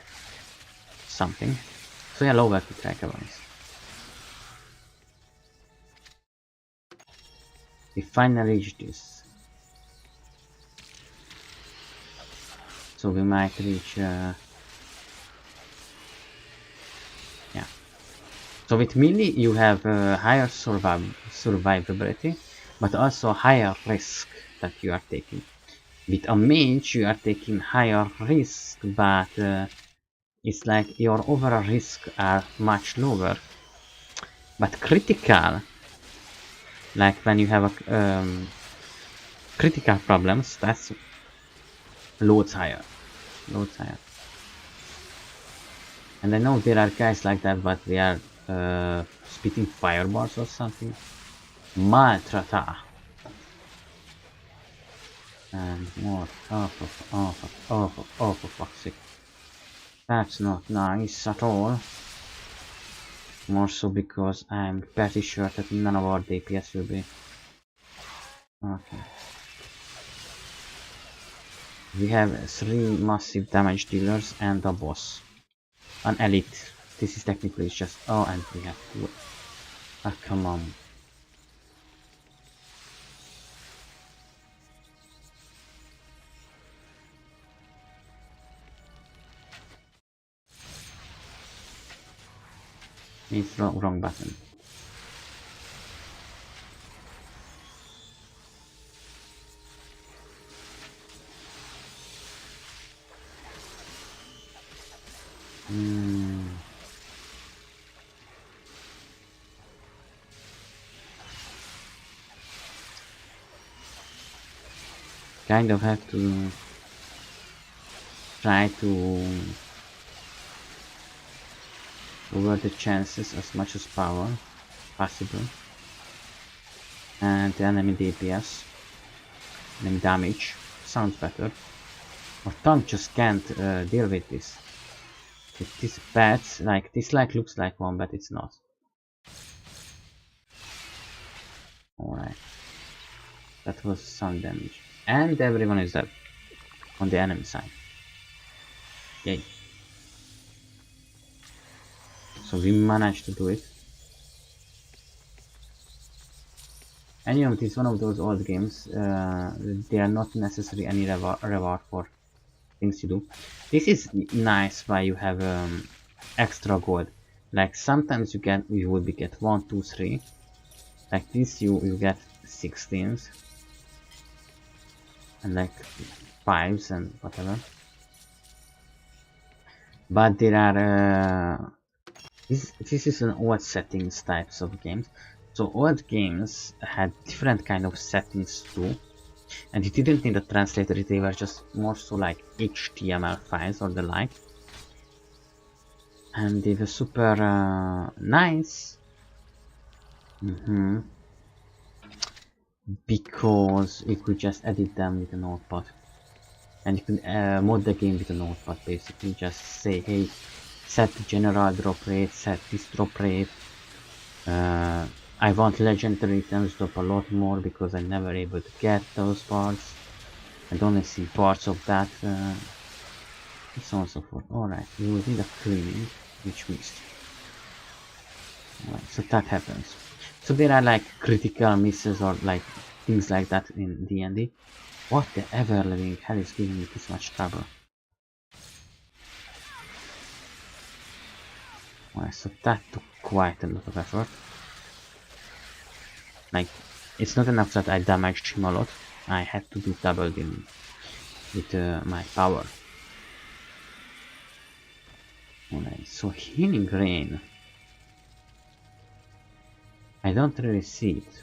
something. So yeah, lower Kithraya Caverns. We finally reached this. So we might reach yeah. So with melee you have higher survivability, but also higher risk that you are taking. With a mage you are taking higher risk, but it's like your overall risk are much lower. But critical, like when you have a critical problems, that's loads higher. Loads higher. And I know there are guys like that, but they are spitting fireballs or something. Maltrata. And more. Oh, for fuck's sake. That's not nice at all. More so because I'm pretty sure that none of our DPS will be. Okay. We have 3 massive damage dealers and a boss. An elite. This is technically just. Oh, and we have 2. Ah, come on. It's wrong button. Kind of have to try to lower the chances as much as possible. And the enemy DPS, enemy damage, sounds better. Our tongue just can't deal with this. With these bats, like this looks like one, but it's not. Alright. That was some damage. And everyone is dead. On the enemy side. Yay. So we managed to do it. And you know, it is one of those old games. They are not necessarily any reward for things you do. This is nice why you have extra gold. Like sometimes you will get 1, 2, 3. Like this you get 16s. And like 5s and whatever. But there are this is an old settings types of games. So old games had different kind of settings too, and you didn't need a translator, they were just more so like HTML files or the like, and they were super nice. Because you could just edit them with a notepad, and you could mod the game with a notepad. Basically just say, hey, set the general drop rate, set this drop rate, I want legendary items drop a lot more because I'm never able to get those parts and only see parts of that, and so on and so forth. Alright, we will need a cleaning, which missed. Alright, so that happens. So there are like critical misses or like things like that in D&D. What the ever living hell is giving me this much trouble? Alright, so that took quite a lot of effort. Like, it's not enough that I damaged him a lot, I had to do double in with my power. Alright, so healing rain. I don't really see it.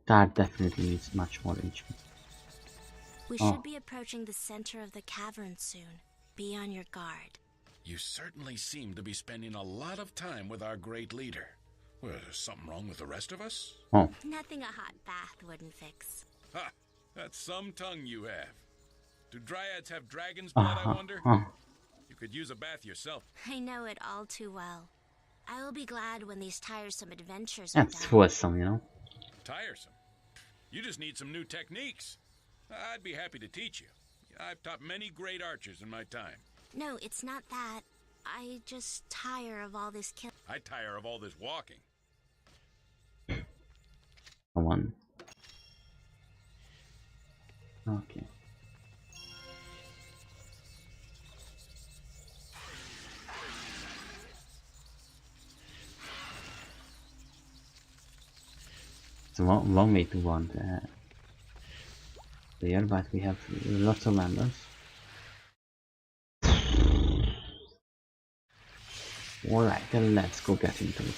That definitely needs much more HP. We should be approaching the center of the cavern soon. Be on your guard. You certainly seem to be spending a lot of time with our great leader. Well, is something wrong with the rest of us? Oh. Nothing a hot bath wouldn't fix. Ha! That's some tongue you have. Do dryads have dragon's blood, I wonder? You could use a bath yourself. I know it all too well. I will be glad when these tiresome adventures are That's done. wholesome, you know. Tiresome. You just need some new techniques. I'd be happy to teach you. I've taught many great archers in my time. No, it's not that. I just tire of all this kill. I tire of all this walking. Come on. Okay. It's one way to want there, but we have lots of members. Alright, then let's go get into it.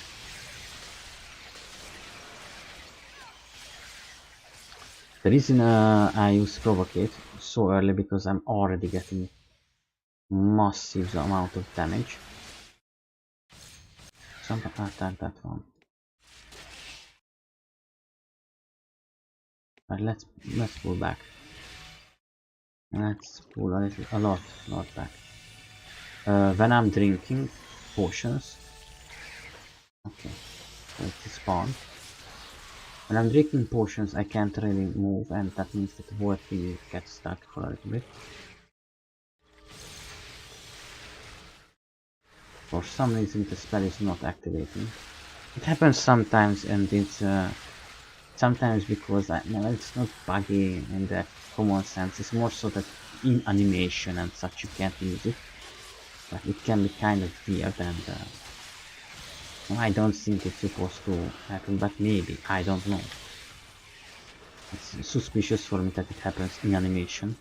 The reason I use Provocate so early because I'm already getting massive amount of damage. Some attack that one. But let's pull back. Let's pull a lot back. When I'm drinking potions, okay, so it's spawn. When I'm drinking potions, I can't really move, and that means that the whole thing gets stuck for a little bit. For some reason, the spell is not activating. It happens sometimes, and it's sometimes because it's not buggy in the common sense. It's more so that in animation and such you can't use it. But it can be kind of weird, and I don't think it's supposed to happen, but maybe, I don't know. It's suspicious for me that it happens in animation,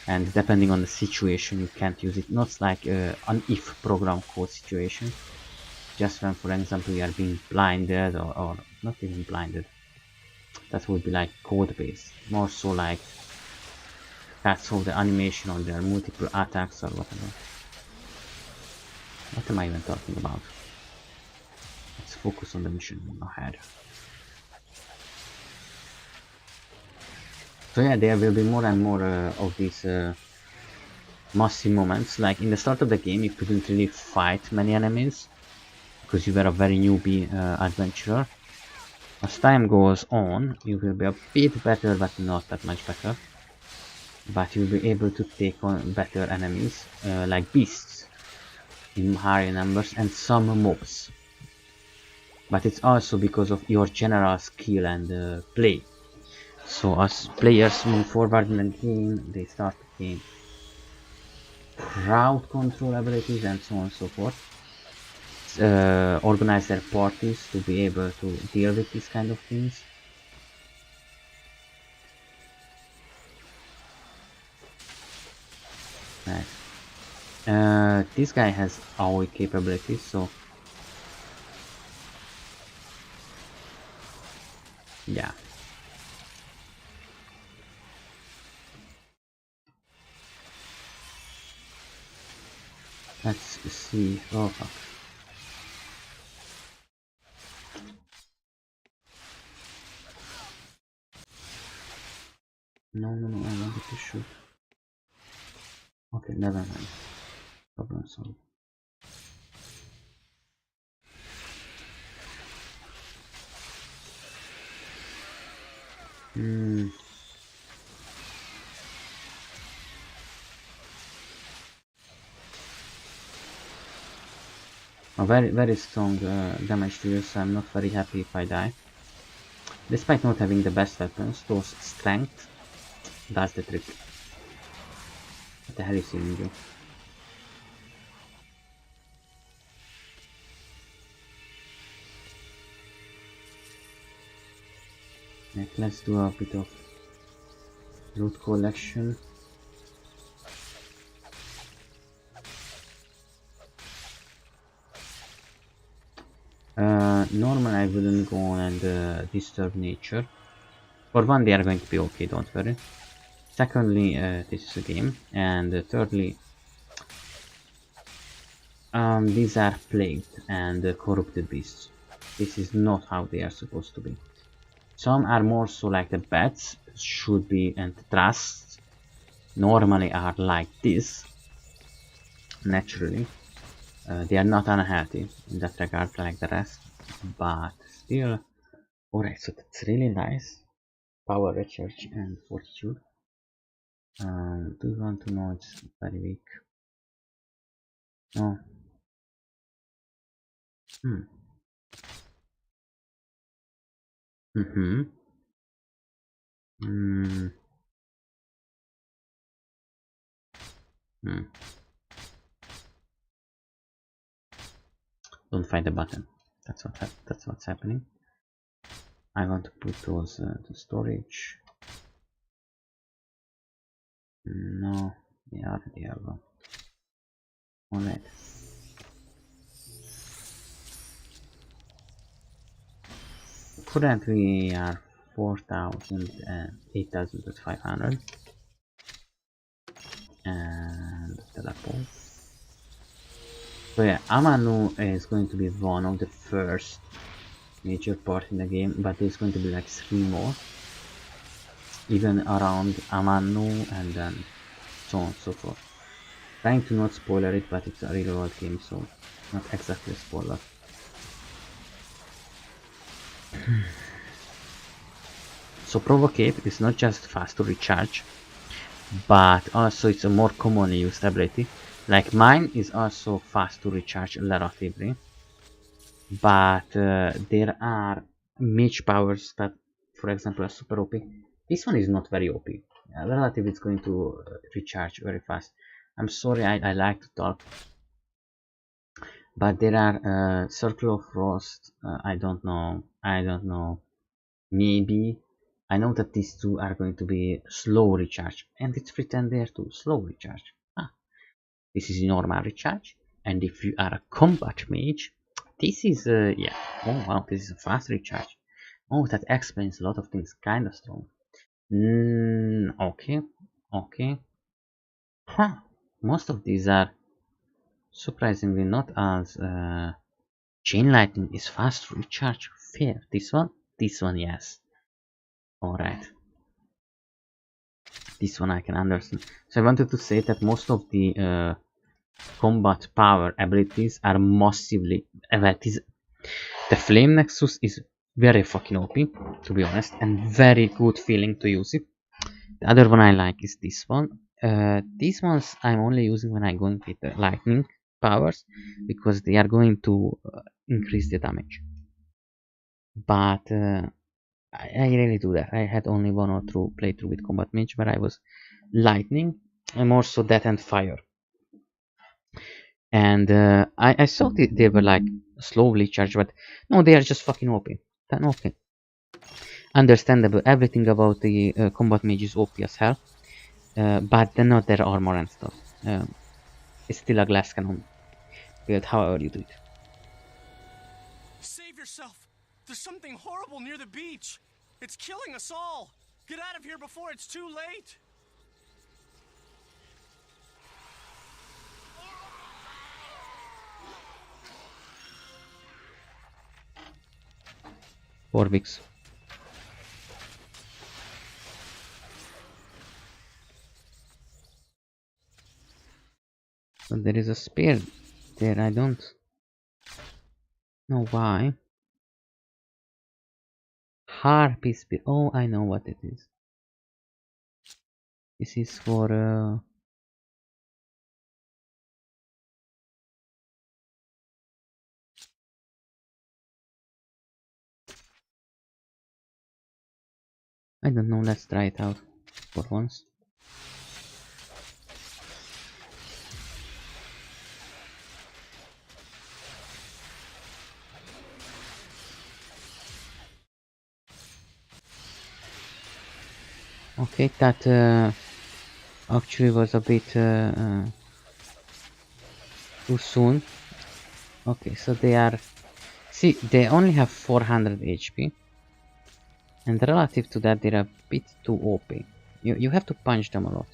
and depending on the situation you can't use it. Not like an if program code situation, just when, for example, you are being blinded, or not even blinded. That would be like code based, more so like that's all the animation or there are multiple attacks or whatever. What am I even talking about? Let's focus on the mission ahead. So yeah, there will be more and more of these massive moments. Like in the start of the game, you couldn't really fight many enemies because you were a very newbie adventurer. As time goes on, you will be a bit better, but not that much better. But you'll be able to take on better enemies, like beasts, in higher numbers, and some mobs. But it's also because of your general skill and play. So as players move forward in the game, they start to gain crowd control abilities and so on and so forth. Organize their parties to be able to deal with these kind of things. Right. This guy has AoE capabilities, so yeah. Let's see. Oh fuck. No, I wanted to shoot. Okay, never mind. Problem solved. A very strong damage dealer, so I'm not very happy if I die. Despite not having the best weapons, those strength does the trick. What the hell is he doing? Let's do a bit of loot collection. Normally I wouldn't go on and disturb nature. For one, they are going to be okay, don't worry. Secondly, this is a game, and thirdly, these are plagued and corrupted beasts. This is not how they are supposed to be. Some are more so like the bats should be, and the trusts normally are like this naturally. They are not unhealthy in that regard like the rest, but still. Alright, so that's really nice. Power, recharge, and fortitude. Do you want to know it's very weak? No. Hmm. Mm-hmm. Hmm. Hmm. Don't find the button. That's what's happening. I want to put those to storage. No, they already have one. Alright. Currently we are 4,000 and 8,500 and teleport. So yeah, Amanu is going to be one of the first major part in the game, but there's going to be like 3 more even around Amanu and then so on and so forth. Trying to not spoiler it, but it's a real world game, so not exactly a spoiler. So Provocate is not just fast to recharge, but also it's a more commonly used ability. Like mine is also fast to recharge relatively, but there are mage powers that, for example, are super OP. This one is not very OP. Relatively, it's going to recharge very fast. I'm sorry, I like to talk, but there are Circle of Frost. I don't know. Maybe I know that these two are going to be slow recharge, and it's written there too, slow recharge. Ah, this is normal recharge, and if you are a combat mage, this is yeah. Oh wow, this is a fast recharge. Oh, that explains a lot of things. Kind of strong. Okay, okay. Huh. Most of these are surprisingly not as chain lightning is fast recharge. Fair. This one, yes. All right. This one I can understand. So I wanted to say that most of the combat power abilities are massively the flame nexus is very fucking OP, to be honest, and very good feeling to use it. The other one I like is this one. These ones I'm only using when I'm going with the lightning powers because they are going to increase the damage. But I really do that. I had only one or two playthrough with combat mage where I was lightning and more so that and fire. And I saw they were like slowly charged, but no, they are just fucking OP. Then okay, understandable. Everything about the combat mage is OP as hell, but then not their armor and stuff. It's still a glass cannon build, however you do it. Save yourself! There's something horrible near the beach! It's killing us all! Get out of here before it's too late! 4 weeks. So there is a spear there. I don't know why. Harpy spear. Oh, I know what it is. This is for I don't know. Let's try it out for once. Okay, that actually was a bit too soon. Okay, so they are... See, they only have 400 HP. And relative to that, they're a bit too OP. You have to punch them a lot.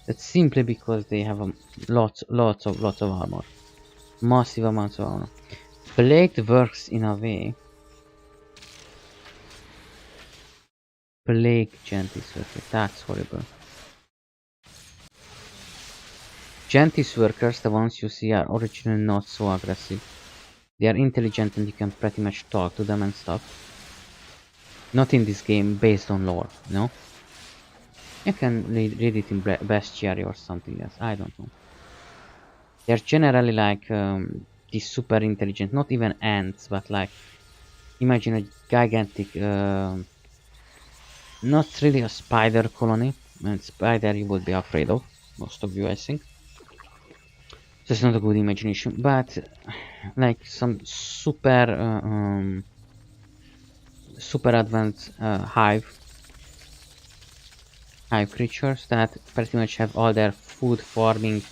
That's simply because they have lots of armor. Massive amounts of armor. Blade works in a way. Plague Gent is working. That's horrible. Gentis workers, the ones you see, are originally not so aggressive. They are intelligent and you can pretty much talk to them and stuff. Not in this game, based on lore, you know? You can read it in Bestiary or something else, I don't know. They're generally like these super intelligent, not even ants, but like, imagine a gigantic, not really a spider colony, and spider you would be afraid of, most of you I think. So it's not a good imagination, but like some super advanced hive creatures that pretty much have all their food farming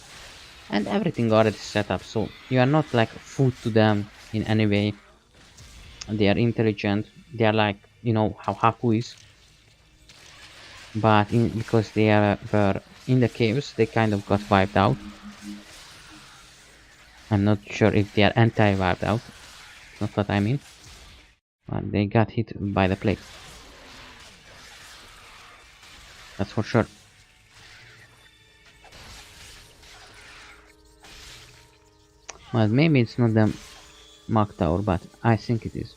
and everything already set up, so you are not like food to them in any way. They are intelligent, they are like, you know how Haku is, but because they were in the caves, they kind of got wiped out. I'm not sure if they are anti-wiped out, not what I mean, but they got hit by the plague, that's for sure. Well, maybe it's not the Mark Tower, but I think it is.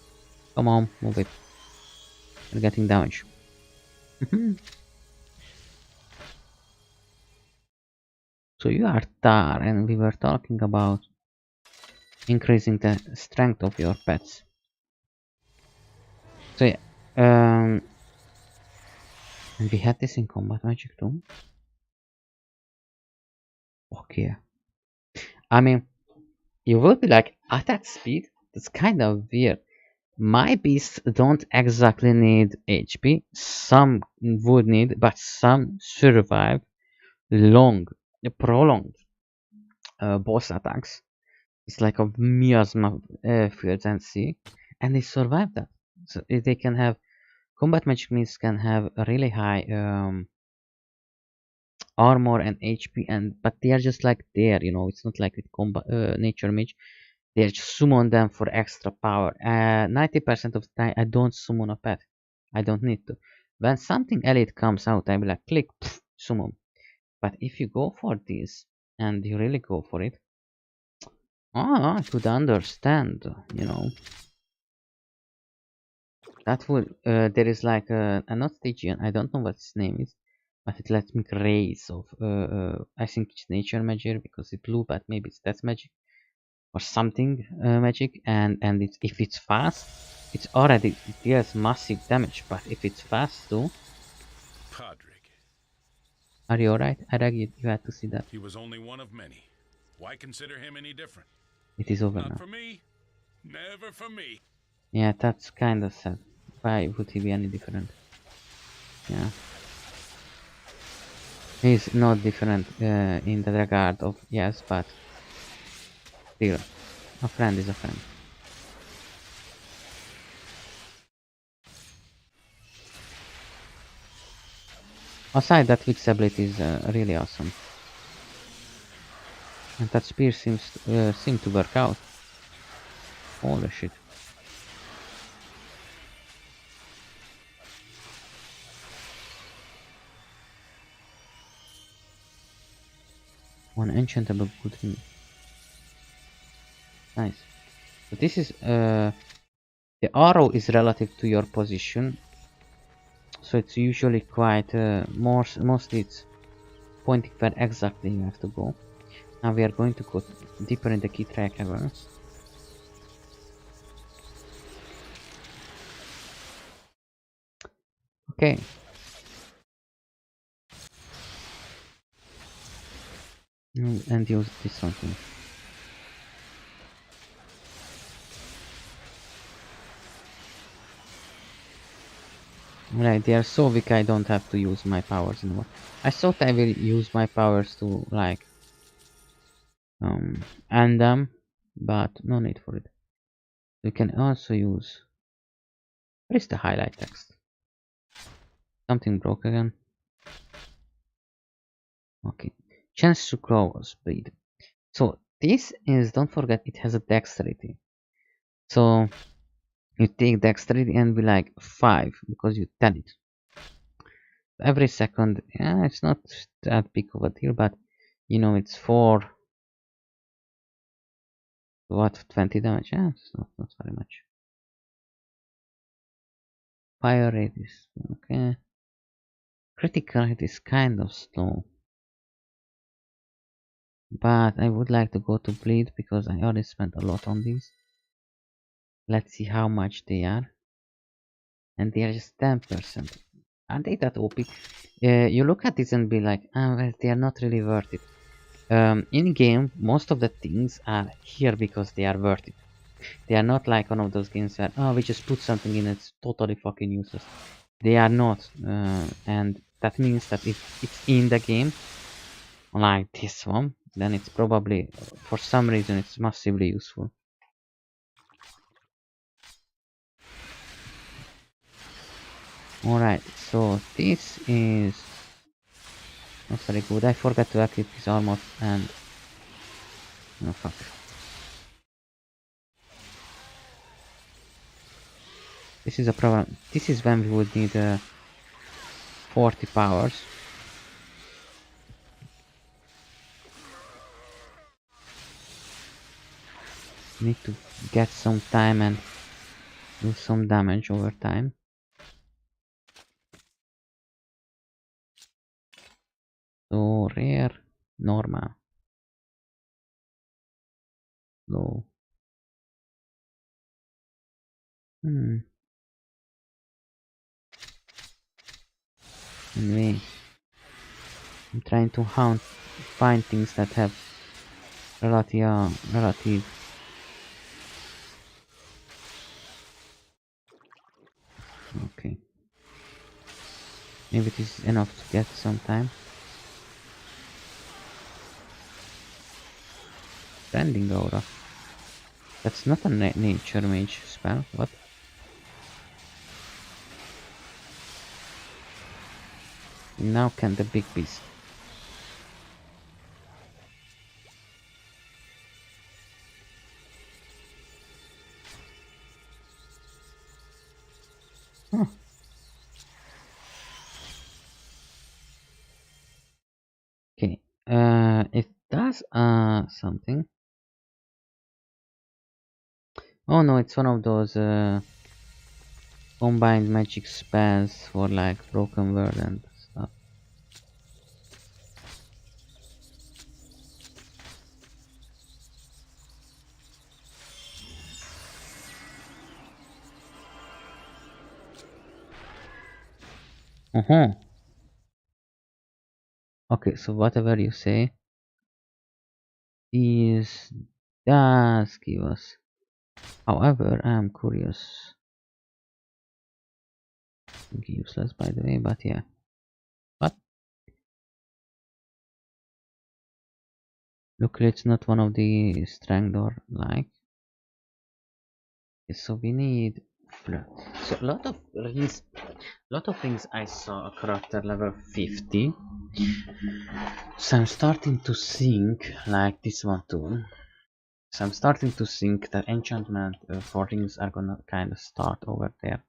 Come on, move it. We're getting damage. So you are Tar, and we were talking about increasing the strength of your pets. So yeah, and we had this in combat magic too. Okay, I mean, you would be like attack speed. That's kind of weird. My beasts don't exactly need HP. Some would need, but some survive prolonged boss attacks. It's like a miasma fields and sea, and they survive that. So they can have combat magic means can have a really high armor and HP, and but they are just like there, you know. It's not like with combat nature mage. They just summon them for extra power. 90% of the time, I don't summon a pet. I don't need to. When something elite comes out, I will like click, pff, summon. But if you go for this and you really go for it, I could understand, you know. That would, there is like a not Stygian, I don't know what his name is, but it lets me raise of, I think it's nature magic because it's blue, but maybe it's death magic or something magic, and if it's fast, it's already, it deals massive damage, but if it's fast too. Podrick. Are you alright? I read you had to see that. He was only one of many. Why consider him any different? It is over Not now. for me. Never for me. Yeah, that's kind of sad. Why would he be any different? Yeah. He's not different in the regard of, yes, but still, a friend is a friend. Aside that, Vic's ability is really awesome. And that spear seems to work out. Holy shit. One enchantable good ring. Nice. So this is the arrow is relative to your position, so it's usually quite mostly it's pointing where exactly you have to go. Now we are going to go deeper in the Kithraya Caverns. Okay. And use this something. Right, they are so weak I don't have to use my powers anymore. I thought I will use my powers to like end them, but no need for it. We can also use, what is the highlight text? Something broke again. Okay, chance to grow speed. So this is, don't forget, it has a dexterity. So you take dexterity and be like 5 because you tell it every second. Yeah, it's not that big of a deal, but You know, it's 4. What, 20 damage? Yeah, it's not very much. Fire rate is okay. Critical hit is kind of slow. But I would like to go to bleed because I already spent a lot on these. Let's see how much they are. And they are just 10%. Are they that OP? You look at this and be like, well, they are not really worth it. In game, most of the things are here because they are worth it. They are not like one of those games where, oh, we just put something in, it's totally fucking useless. They are not. And that means that if it's in the game, like this one, then it's probably, for some reason, it's massively useful. Alright, so this is not very good. I forgot to equip his armor and... oh fuck. This is a problem. This is when we would need 40 powers. Need to get some time and do some damage over time. So rare, normal, low. Anyway, I'm trying to find things that have relative. Okay. Maybe this is enough to get some time. Branding aura. That's not a nature mage spell. What? Now can the big beast. Huh. Okay. It does something. Oh no, it's one of those combined magic spells for like broken world and stuff. Okay, so whatever you say is does give us. However, I'm curious. Useless by the way, but yeah. What? Luckily it's not one of the strength or like. Okay, so we need flood. So a lot of things I saw a character level 50. So I'm starting to think like this one too. So I'm starting to think that enchantment for rings are gonna kind of start over there.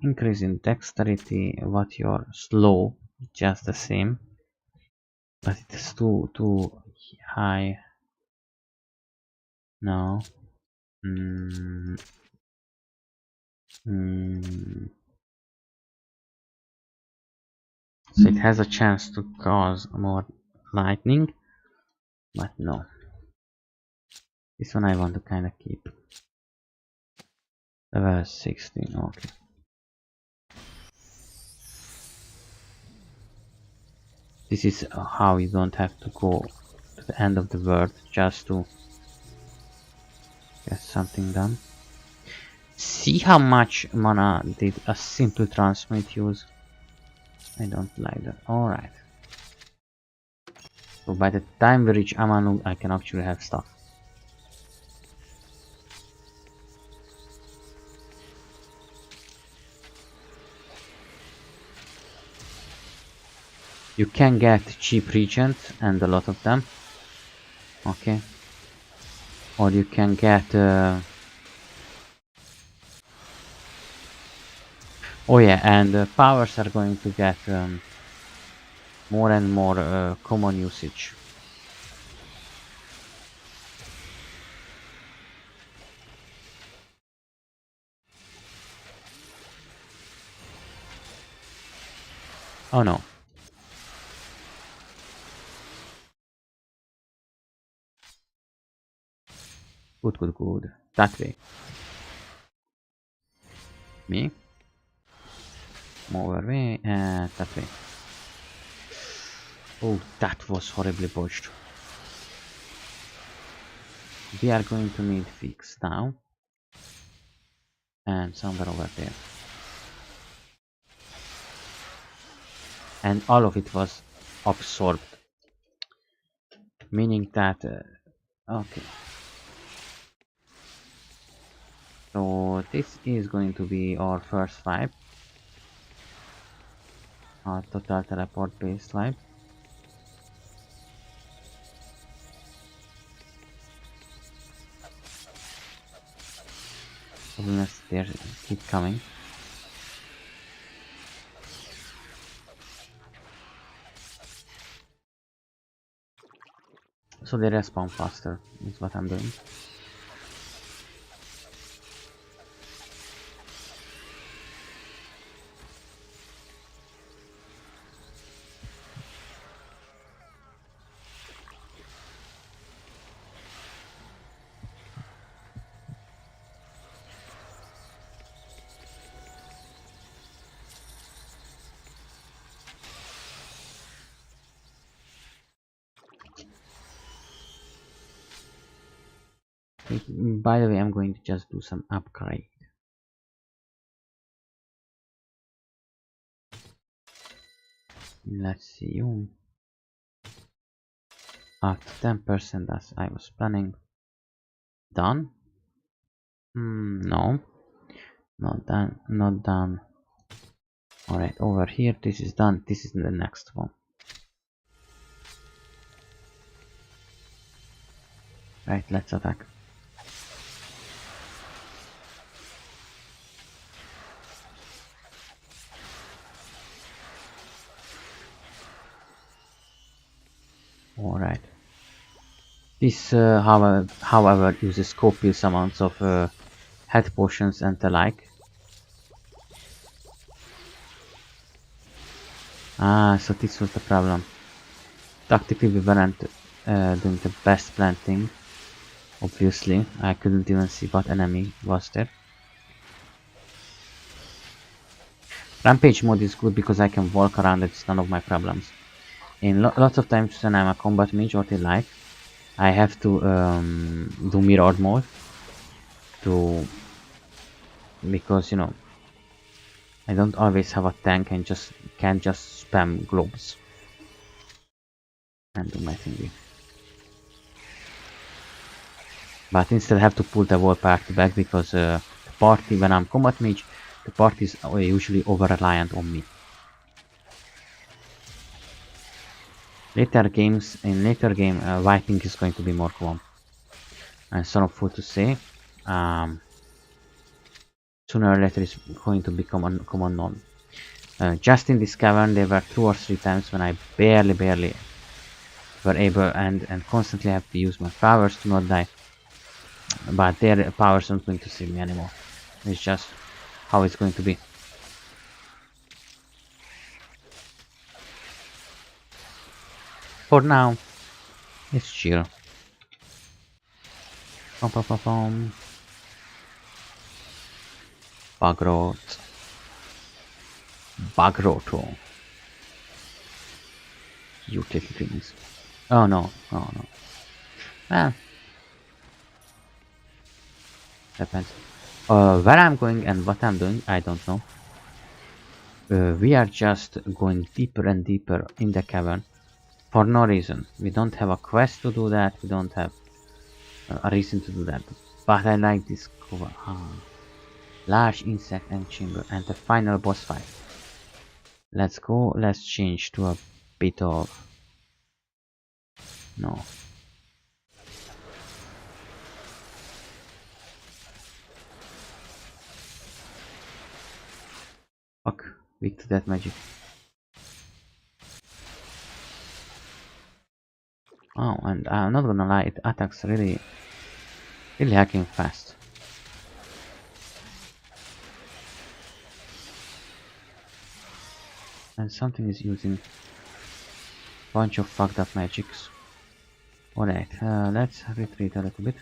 Increase in dexterity, what you're slow, just the same. But it's too high. No. So it has a chance to cause more lightning, but no. This one I want to kind of keep. Level 16, okay. This is how you don't have to go to the end of the world just to get something done. See how much mana did a simple transmute use? I don't like that. Alright. So by the time we reach Amanu, I can actually have stuff. You can get cheap regents and a lot of them. Okay. Or you can get oh yeah, and powers are going to get more and more common usage. Oh no. Good, good, good. That way. Me. Move away and that way. Oh, that was horribly botched. We are going to need fix now. And somewhere over there. And all of it was absorbed. Meaning that... okay. So this is going to be our first vibe. Our total teleport based vibe. Problems there keep coming. So they respawn faster, is what I'm doing. By the way, I'm going to just do some upgrade. Let's see you. After 10% as I was planning. Done? No. Not done. Not done. Alright, over here this is done. This is the next one. Right, let's attack. Alright. This, however, uses copious amounts of health potions and the like. Ah, so this was the problem. Tactically, we weren't doing the best planting. Obviously, I couldn't even see what enemy was there. Rampage mode is good because I can walk around, it's none of my problems. In lots of times when I'm a combat mage or the like, I have to do mirrored mode because, you know, I don't always have a tank and can't just spam globes and do my thingy. But instead I have to pull the whole party back because the party, when I'm combat mage, the party is usually over reliant on me. In later game, wiping is going to be more common. And son of food to say, sooner or later it's going to become a common norm. Just in this cavern, there were 2 or 3 times when I barely were able and constantly have to use my powers to not die. But their powers aren't going to save me anymore. It's just how it's going to be. For now, it's chill. Bagrot. Bagroto. You little things. Oh no, oh no. Well, depends. Where I'm going and what I'm doing, I don't know. We are just going deeper and deeper in the cavern for no reason. We don't have a quest to do that. We don't have a reason to do that. But I like this cover. Large insect and chamber and the final boss fight. Let's go. Let's change to a bit of... no. Fuck. Weak to that magic. Oh, and I'm not gonna lie, it attacks really hacking fast. And something is using a bunch of fucked up magics. Alright, let's retreat a little bit.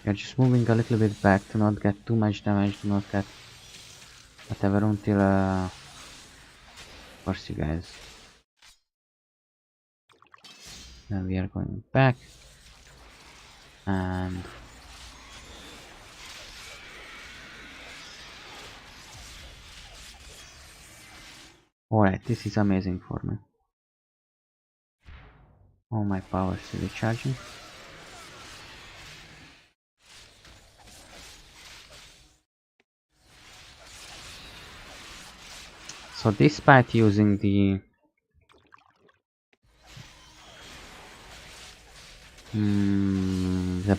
We're just moving a little bit back to not get too much damage, to not get whatever until of course you guys. Then we are going back and alright, this is amazing for me. All my power is recharging. So despite using the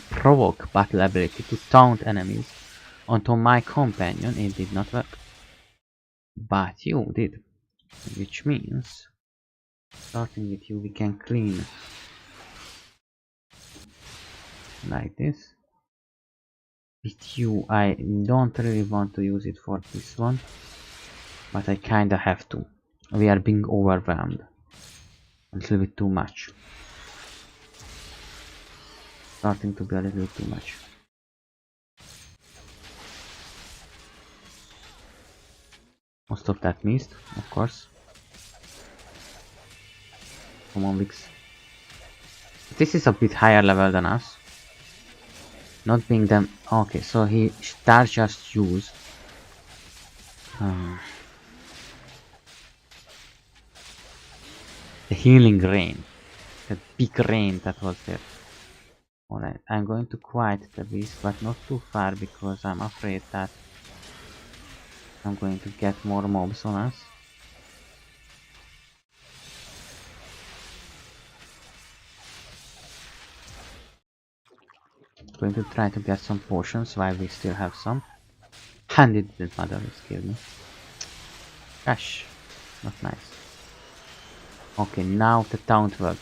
provoke battle ability to taunt enemies onto my companion, it did not work. But you did, which means starting with you we can clean like this. With you I don't really want to use it for this one, but I kinda have to. We are being overwhelmed a little bit too much. Starting to be a little bit too much. Most of that missed, of course. Come on, Vix. This is a bit higher level than us. Not being them. Okay, so he starts just use. The healing rain. That big rain that was there. Alright, I'm going to quiet the beast, but not too far because I'm afraid that I'm going to get more mobs on us. Going to try to get some potions while we still have some. And it didn't matter, it scared me. Gosh, not nice. Okay, now the taunt worked.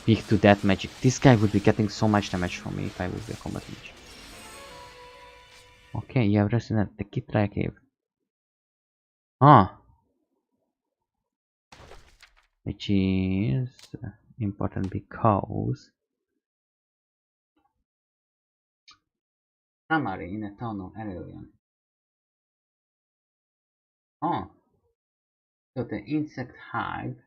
Weak to that magic. This guy would be getting so much damage from me if I would be a combat mage. Okay, you have rested at the Kithraya Cave. Ah! Which is important because Tamari in a town of Aurelian. Oh, so the insect hive.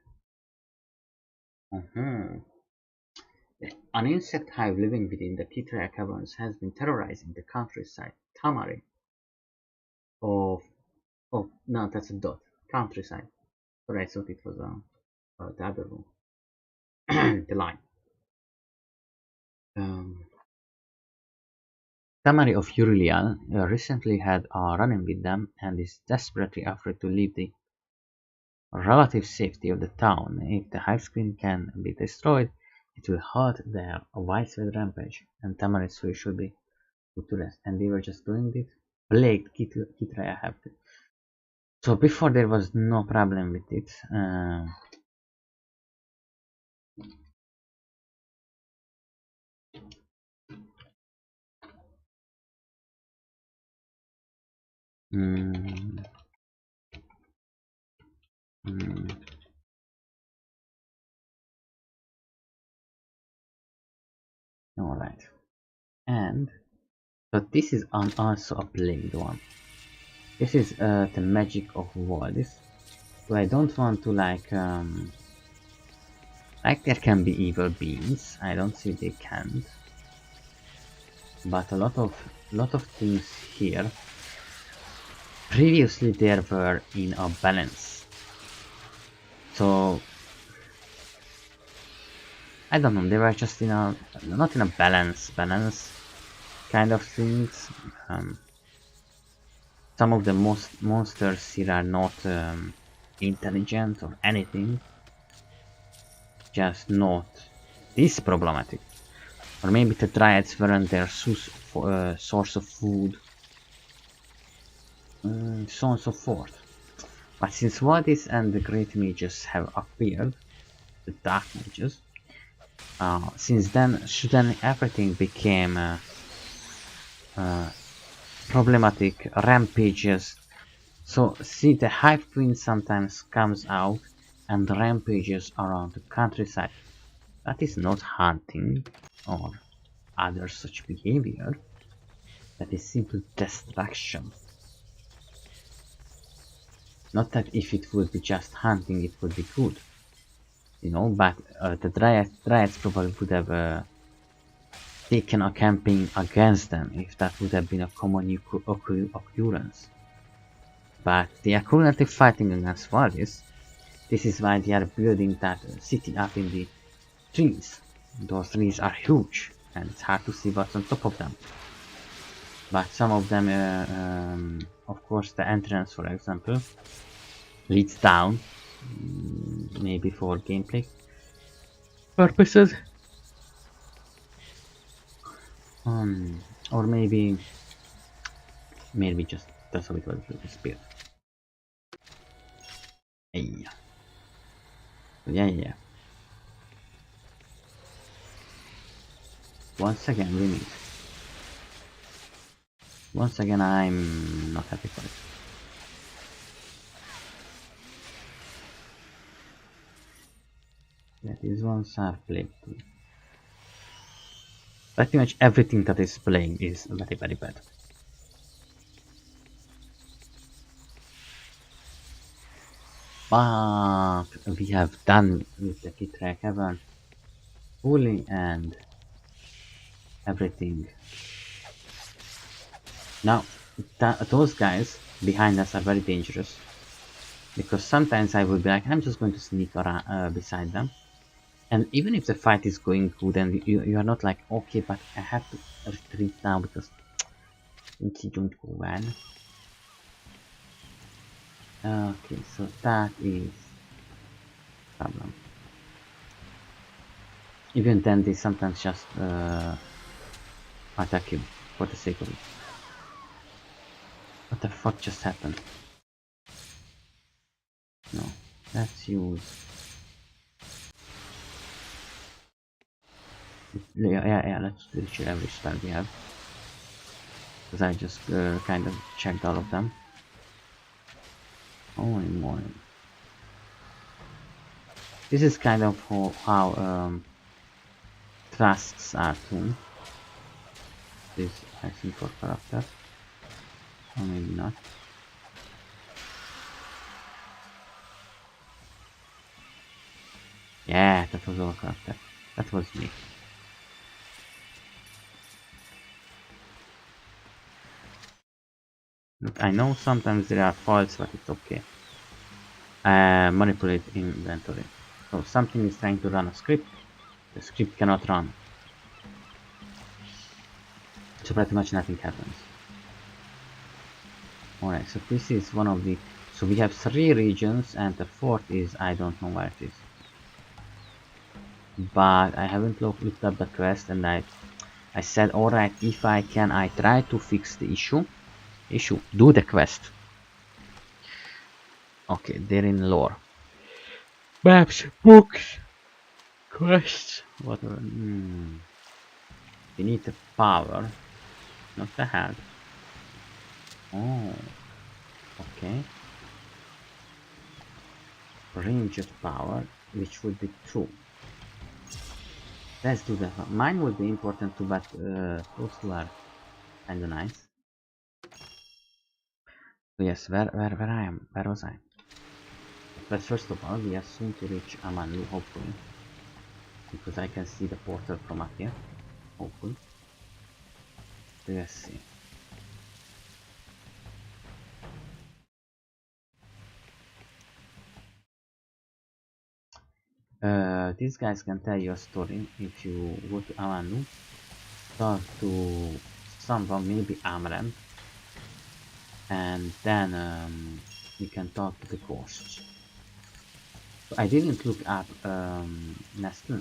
An insect hive living within the Kithraya Caverns has been terrorizing the countryside. Tamari of no, that's a dot. Countryside. But I thought it was the other one. The line. Tamari of Aurelian recently had a run-in with them and is desperately afraid to leave the relative safety of the town. If the Hive Queen can be destroyed, it will halt their widespread rampage, and Tamari's fury should be put to rest. And we were just doing it. Plagued Kitraya have to. So before there was no problem with it. Alright. And so this is also a plagued one. This is the magic of war. So I don't want to like there can be evil beings. I don't see they can't. But a lot of things here previously there were in a balance. So I don't know, they were just in a not in a balance kind of things. Some of the monsters here are not intelligent or anything, just not this problematic. Or maybe the dryads weren't their source of food, so on and so forth. But since Wadis and the great mages have appeared, the dark mages, since then suddenly everything became problematic rampages. So see, the Hive Queen sometimes comes out and rampages around the countryside. That is not hunting or other such behavior. That is simple destruction. Not that if it would be just hunting, it would be good. You know, but the Dryads probably would have taken a campaign against them if that would have been a common occurrence. But they are currently fighting against Valis. This is why they are building that city up in the trees. Those trees are huge and it's hard to see what's on top of them. But some of them, of course the entrance for example, leads down, maybe for gameplay purposes. Or maybe just that's how it was with the spear. Yeah. Yeah. Once again we meet. Once again I'm not happy for it. Yeah, these ones are played too. Pretty much everything that is playing is very very bad. But we have done with the Kithraya Caverns fully and everything. Now, those guys behind us are very dangerous. Because sometimes I would be like, I'm just going to sneak around beside them. And even if the fight is going good and you are not like, okay, but I have to retreat now because things don't go well. Okay, so that is problem. Even then they sometimes just attack you for the sake of it. What the fuck just happened? No, let's use... Yeah, let's reach every spell we have. Because I just kind of checked all of them. Holy moly. This is kind of how tasks are too. This I think for character. Or maybe not. Yeah, that was our character. That was me. Look, I know sometimes there are faults, but it's okay. Manipulate inventory. So something is trying to run a script. The script cannot run. So pretty much nothing happens. Alright, so this is one of the... So we have 3 regions and the 4th is... I don't know where it is. But I haven't looked up the quest and I said alright, if I can, I try to fix the issue. Do the quest. Okay, they're in lore. Maps, books, quests, whatever. We need the power, not the health. Oh, okay. Range of power, which would be 2. Let's do that. Mine would be important too, but those two are kinda nice. So yes, where I am? Where was I? But first of all, we are soon to reach Amanlu, hopefully. Because I can see the portal from up here. Hopefully. Let's see. These guys can tell you a story if you go to Amanlu. Talk to someone, maybe Amram. And then you can talk to the ghosts. I didn't look up Nettle,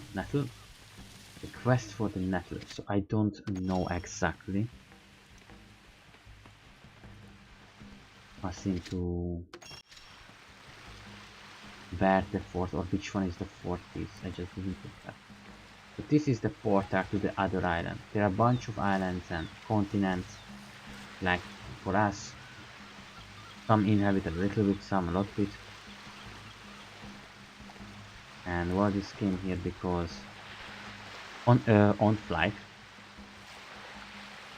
the quest for the Nettle, so I don't know exactly. I seem to where the fourth or which one is the fourth piece. I just didn't look up. But this is the portal to the other island. There are a bunch of islands and continents like for us. Some inhabit a little bit, some a lot bit. And Wadis came here because on flight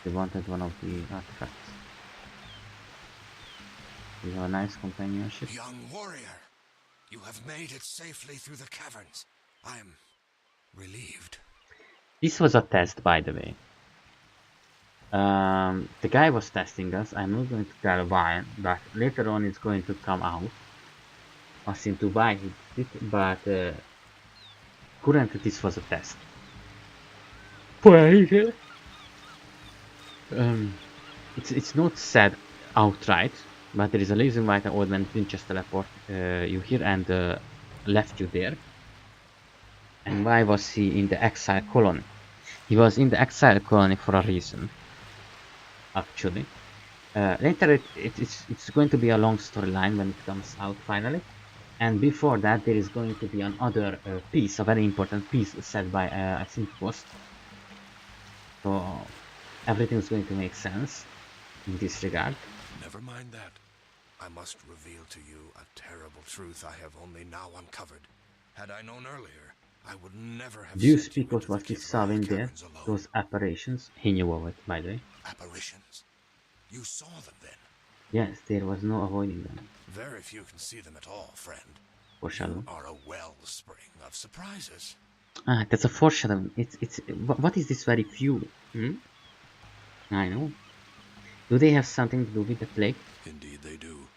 they wanted one of the artifacts. We have a nice companionship. Young warrior, you have made it safely through the caverns. I am relieved. This was a test, by the way. The guy was testing us. I'm not going to tell why, but later on it's going to come out as into why he did it, but currently this was a test. It's not said outright, but there is a reason why the old man didn't just teleport you here and left you there. And why was he in the exile colony? He was in the exile colony for a reason, actually. Later it's going to be a long storyline when it comes out finally. And before that there is going to be another piece, a very important piece said by I think Ghost. So everything's going to make sense in this regard. Never mind that. I must reveal to you a terrible truth I have only now uncovered. Had I known earlier, I would never have. Do you sent speak you of into what the he saw in Kithraya there? Caverns alone. Those apparitions? He knew of it, by the way. Apparitions? You saw them then? Yes, there was no avoiding them. Very few can see them at all, friend. Foreshadow. You are a wellspring of surprises. Ah, that's a foreshadowing. What is this very few? I know. Do they have something to do with the plague? Indeed they do.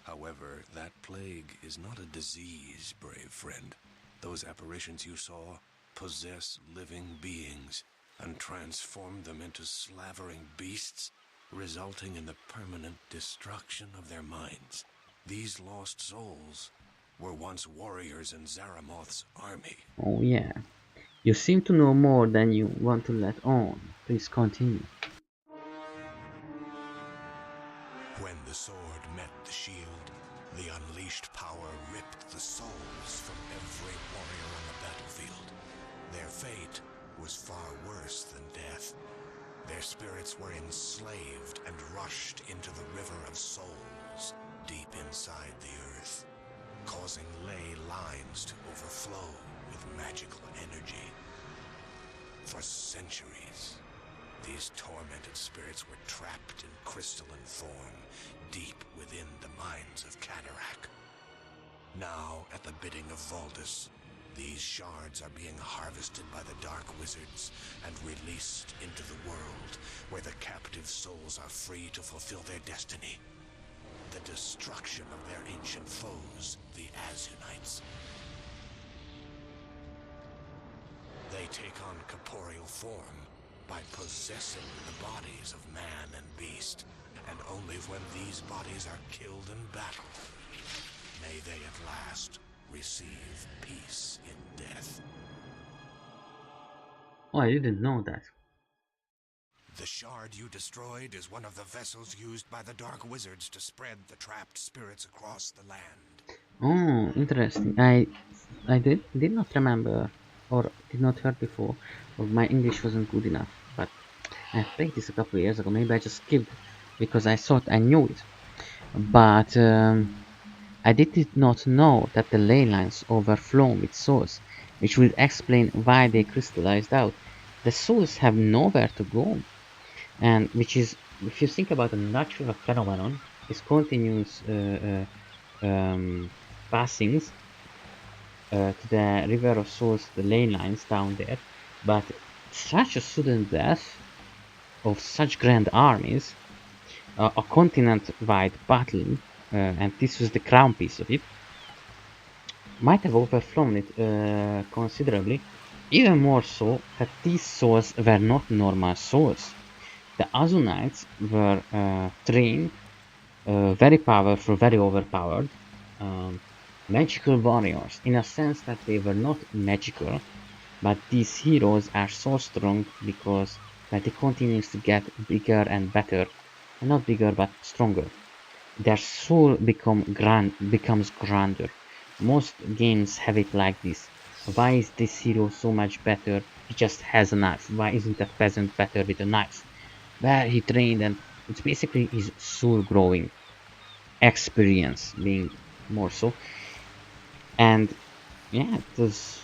However, that plague is not a disease, brave friend. Those apparitions you saw possess living beings and transform them into slavering beasts, resulting in the permanent destruction of their minds. These lost souls were once warriors in Zaramoth's army. Oh yeah. You seem to know more than you want to let on. Please continue. When the sword met the shield, the unleashed power ripped the souls from every warrior on the battlefield. Their fate was far worse than death. Their spirits were enslaved and rushed into the river of souls deep inside the earth, causing ley lines to overflow with magical energy. For centuries, these tormented spirits were trapped in crystalline form, deep within the mines of Cataract. Now, at the bidding of Valdus, these shards are being harvested by the Dark Wizards and released into the world, where the captive souls are free to fulfill their destiny. The destruction of their ancient foes, the Azunites. They take on corporeal form by possessing the bodies of man and beast, and only when these bodies are killed in battle may they at last receive peace in death. Oh, I didn't know that. The shard you destroyed is one of the vessels used by the Dark Wizards to spread the trapped spirits across the land. Oh, interesting. I did not remember or did not heard before, or my English wasn't good enough. But I played this a couple of years ago. Maybe I just skipped because I thought I knew it. But I did not know that the ley lines overflow with souls, which will explain why they crystallized out. The souls have nowhere to go, and which is, if you think about a natural phenomenon, is continuous passings to the river of souls, the ley lines down there, but such a sudden death of such grand armies, a continent-wide battle, and this was the crown piece of it, might have overflown it considerably, even more so that these souls were not normal souls. The Azunites were trained, very powerful, very overpowered, magical warriors, in a sense that they were not magical, but these heroes are so strong because that they continues to get bigger and better, and not bigger but stronger. Their soul becomes grander. Most games have it like this. Why is this hero so much better? He just has a knife. Why isn't that peasant better with a knife? Well, he trained and It's basically his soul growing experience being more so. And yeah, those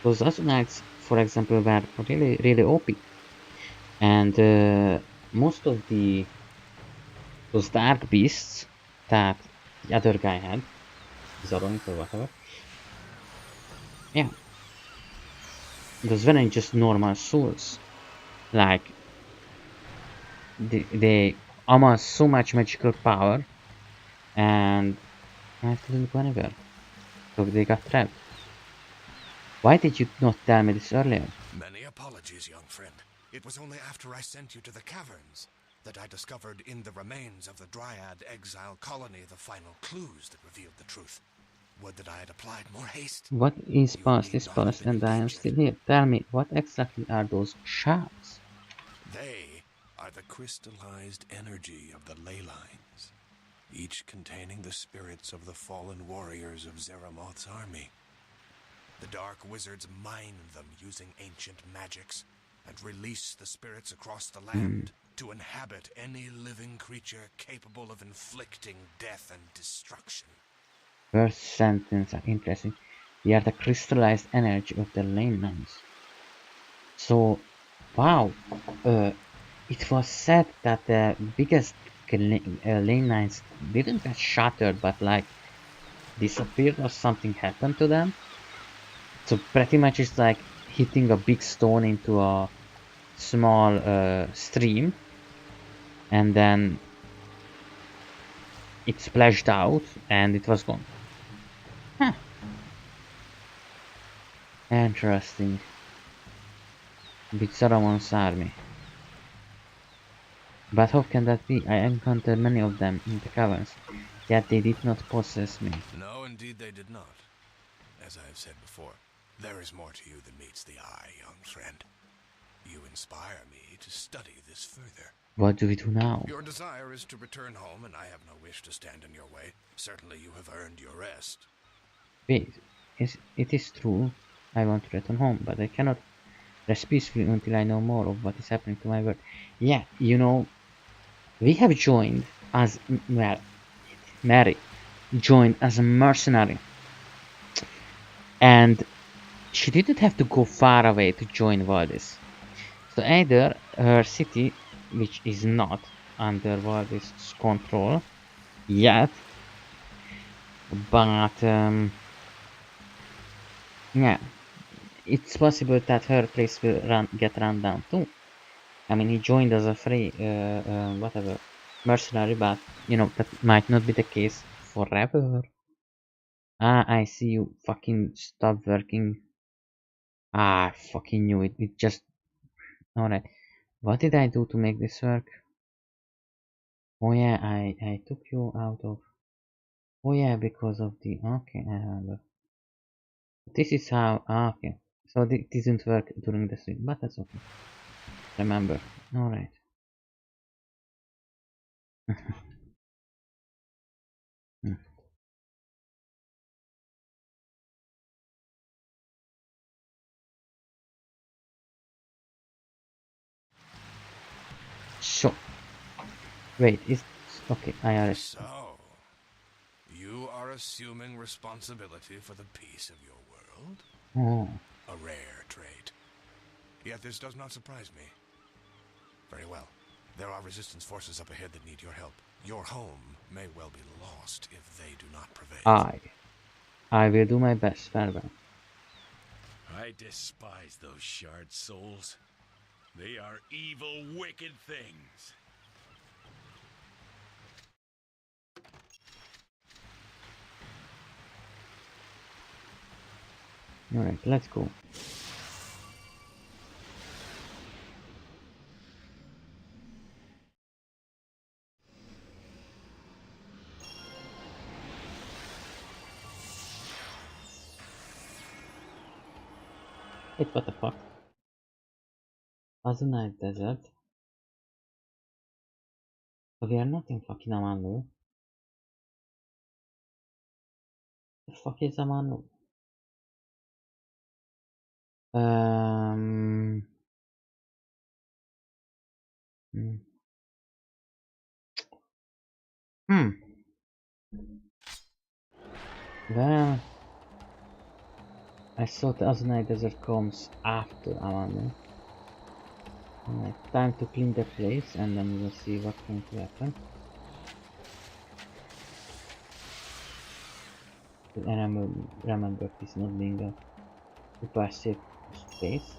Azunites, for example, were really OP. And most of those dark beasts that the other guy had, Zoronk or whatever, yeah, those weren't just normal souls. Like they amassed so much magical power, and I couldn't go anywhere. So they got trapped. Why did you not tell me this earlier? Many apologies, young friend. It was only after I sent you to the caverns that I discovered in the remains of the Dryad exile colony the final clues that revealed the truth. Would that I had applied more haste. What is You past need is not have past, been and I am endangered. still here. Tell me, what exactly are those shards? They are the crystallized energy of the ley lines, each containing the spirits of the fallen warriors of Zeramoth's army. The dark wizards mine them using ancient magics and release the spirits across the land to inhabit any living creature capable of inflicting death and destruction. First sentence are interesting. We are the crystallized energy of the lane lines. So, wow, it was said that the biggest lane lines didn't get shattered, but like disappeared or something happened to them. So pretty much it's like hitting a big stone into a small stream, and then it splashed out and it was gone. Huh. Interesting. Big Saramon's army. But how can that be? I encountered many of them in the caverns, yet they did not possess me. No, indeed they did not. As I have said before, there is more to you than meets the eye, young friend. You inspire me to study this further. What do we do now? Your desire is to return home, and I have no wish to stand in your way. Certainly you have earned your rest. Wait, it is true. I want to return home, but I cannot rest peacefully until I know more of what is happening to my world. Yeah, you know, we have joined as well. Mary joined as a mercenary, and she didn't have to go far away to join Valdis. So either her city, which is not under Valdis' control yet, but yeah, it's possible that her place will get run down too. I mean, he joined as a free, whatever, mercenary, but you know that might not be the case forever. Ah, I see you. Fucking stop working. Ah, I fucking knew it. It just alright. What did I do to make this work? Oh yeah, I took you out of. Oh yeah, because of the. Okay, I remember. This is how. Ah, okay. So it didn't work during the stream, but that's okay. Remember. Alright. So, wait, is okay? I arrest. So, you are assuming responsibility for the peace of your world? Oh, A rare trait. Yet this does not surprise me. Very well. There are resistance forces up ahead that need your help. Your home may well be lost if they do not prevail. I will do my best. Farewell. I despise those shard souls. They are evil, wicked things. Alright, let's go. Wait, what the fuck? Azunite Desert? So we are not in fucking Amanu. The fuck is Amanu? Um. hmm. Hmm. Well, I thought the Azunite Desert comes after Amano. Time to clean the place and then we will see what's going to happen. I remember this not being a super safe space,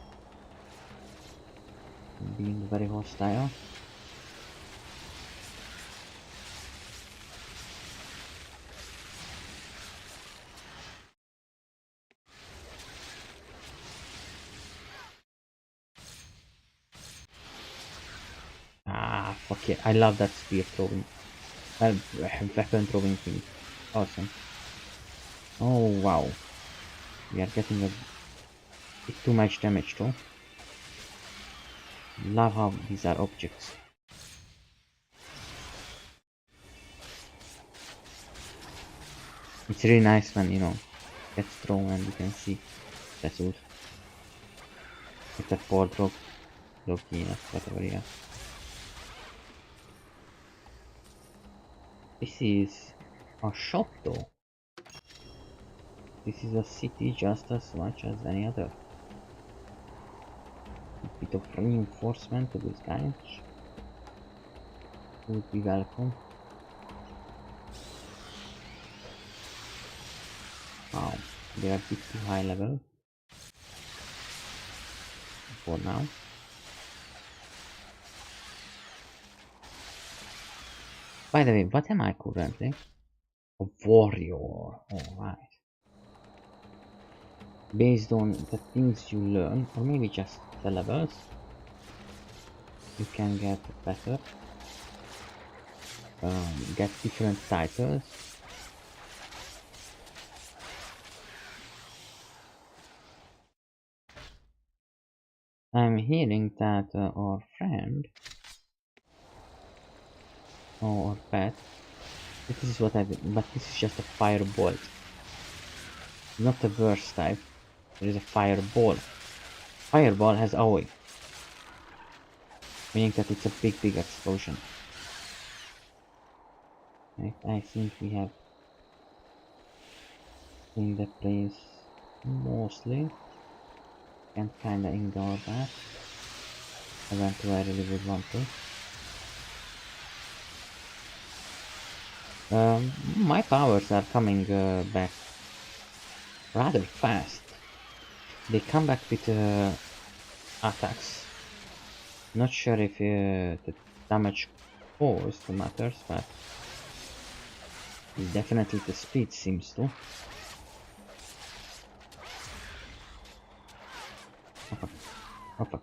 being very hostile. Ah, fuck it. I love that spear throwing. Weapon throwing thing. Awesome. Oh, wow. We are getting a bit too much damage though. Love how these are objects. It's really nice when, you know, gets thrown and you can see that's all. It's a port drop. Loki, whatever, yeah. This is a shop though. This is a city just as much as any other. A bit of reinforcement to this guy would be welcome. Wow, they are a bit too high level for now. By the way, what am I currently? A warrior. Alright. Based on the things you learn, or maybe just the levels, you can get better, get different titles. I'm hearing that our friend, or pet, this is what I did, but this is just a firebolt, not a burst type. There is a fireball. Fireball has AoE, meaning that it's a big explosion. Right, I think we have in the place mostly. Can kinda ignore that. Eventually I really would want to. My powers are coming back rather fast. They come back with attacks. Not sure if the damage caused matters, but definitely the speed seems to. Oh fuck. Oh fuck.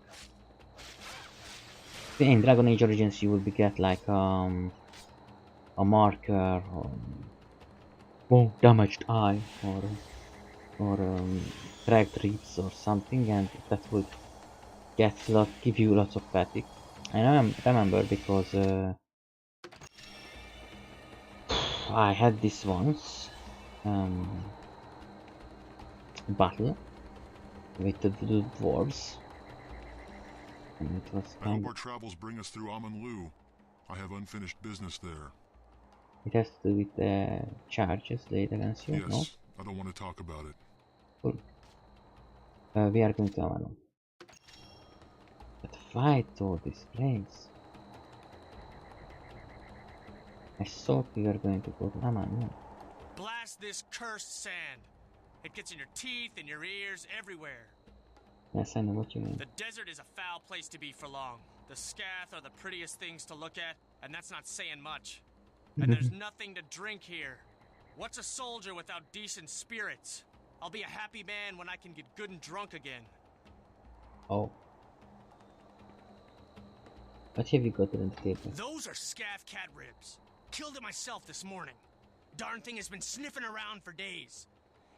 In Dragon Age Origins you will be get like a marker or damaged eye or cracked ribs or something, and that would give you lots of fatigue. I remember because I had this once battle with the dwarves, and it was I hope our travels bring us through Amanlu. I have unfinished business there. It has to do with the charges laid against you, Yes, no? I don't want to talk about it. Cool. We are going to Avalon. But why to this place? I thought we were going to go to Avalon. Blast this cursed sand. It gets in your teeth, in your ears, everywhere. Yes, I know what you mean. The desert is a foul place to be for long. The scath are the prettiest things to look at, and that's not saying much. And there's nothing to drink here. What's a soldier without decent spirits? I'll be a happy man when I can get good and drunk again. Oh. What have you got on the table? Those are scath cat ribs. Killed it myself this morning. Darn thing has been sniffing around for days.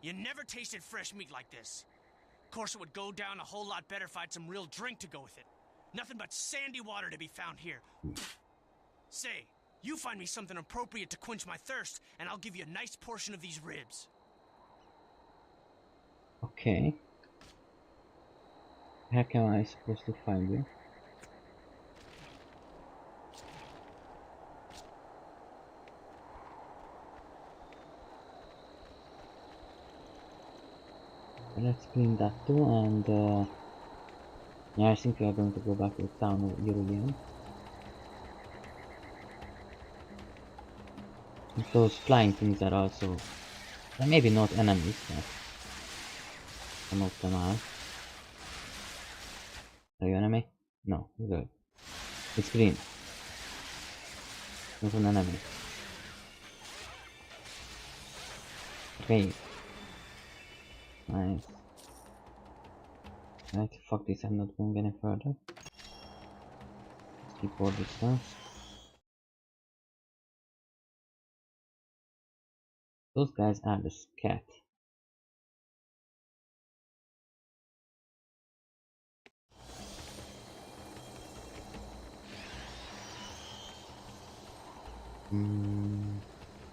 You never tasted fresh meat like this. Of course, it would go down a whole lot better if I had some real drink to go with it. Nothing but sandy water to be found here. Say, you find me something appropriate to quench my thirst, and I'll give you a nice portion of these ribs. Okay. How am I supposed to find you? let's clean that too, and yeah, I think we are going to go back to the town of Irulian. Those flying things are also, maybe not enemies, but some of them are. Are you enemy? No, good. It's green. Not an enemy. Okay. Nice. Right, fuck this, I'm not going any further. Let's keep all this stuff. Those guys are the scat.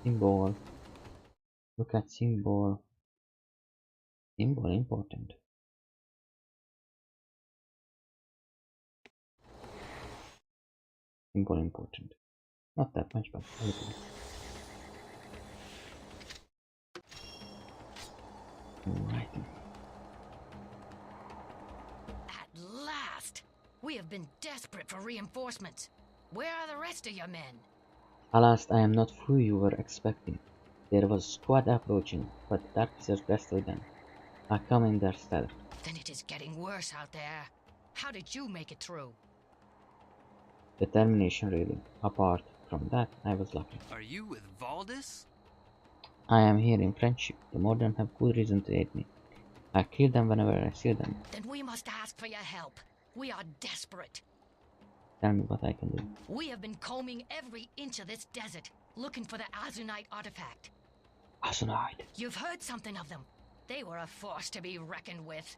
Symbol. Look at symbol. Symbol important. Symbol important. Not that much, but a little. Alrighty. At last! We have been desperate for reinforcements. Where are the rest of your men? Alas, I am not who you were expecting. There was a squad approaching, but the darkness bested them. I come in their stead. Then it is getting worse out there. How did you make it through? Determination, really. Apart from that, I was lucky. Are you with Valdis? I am here in friendship. The Modern have good reason to hate me. I kill them whenever I see them. Then we must ask for your help. We are desperate. Tell me what I can do. We have been combing every inch of this desert, looking for the Azunite artifact. Azunite. You've heard something of them. They were a force to be reckoned with.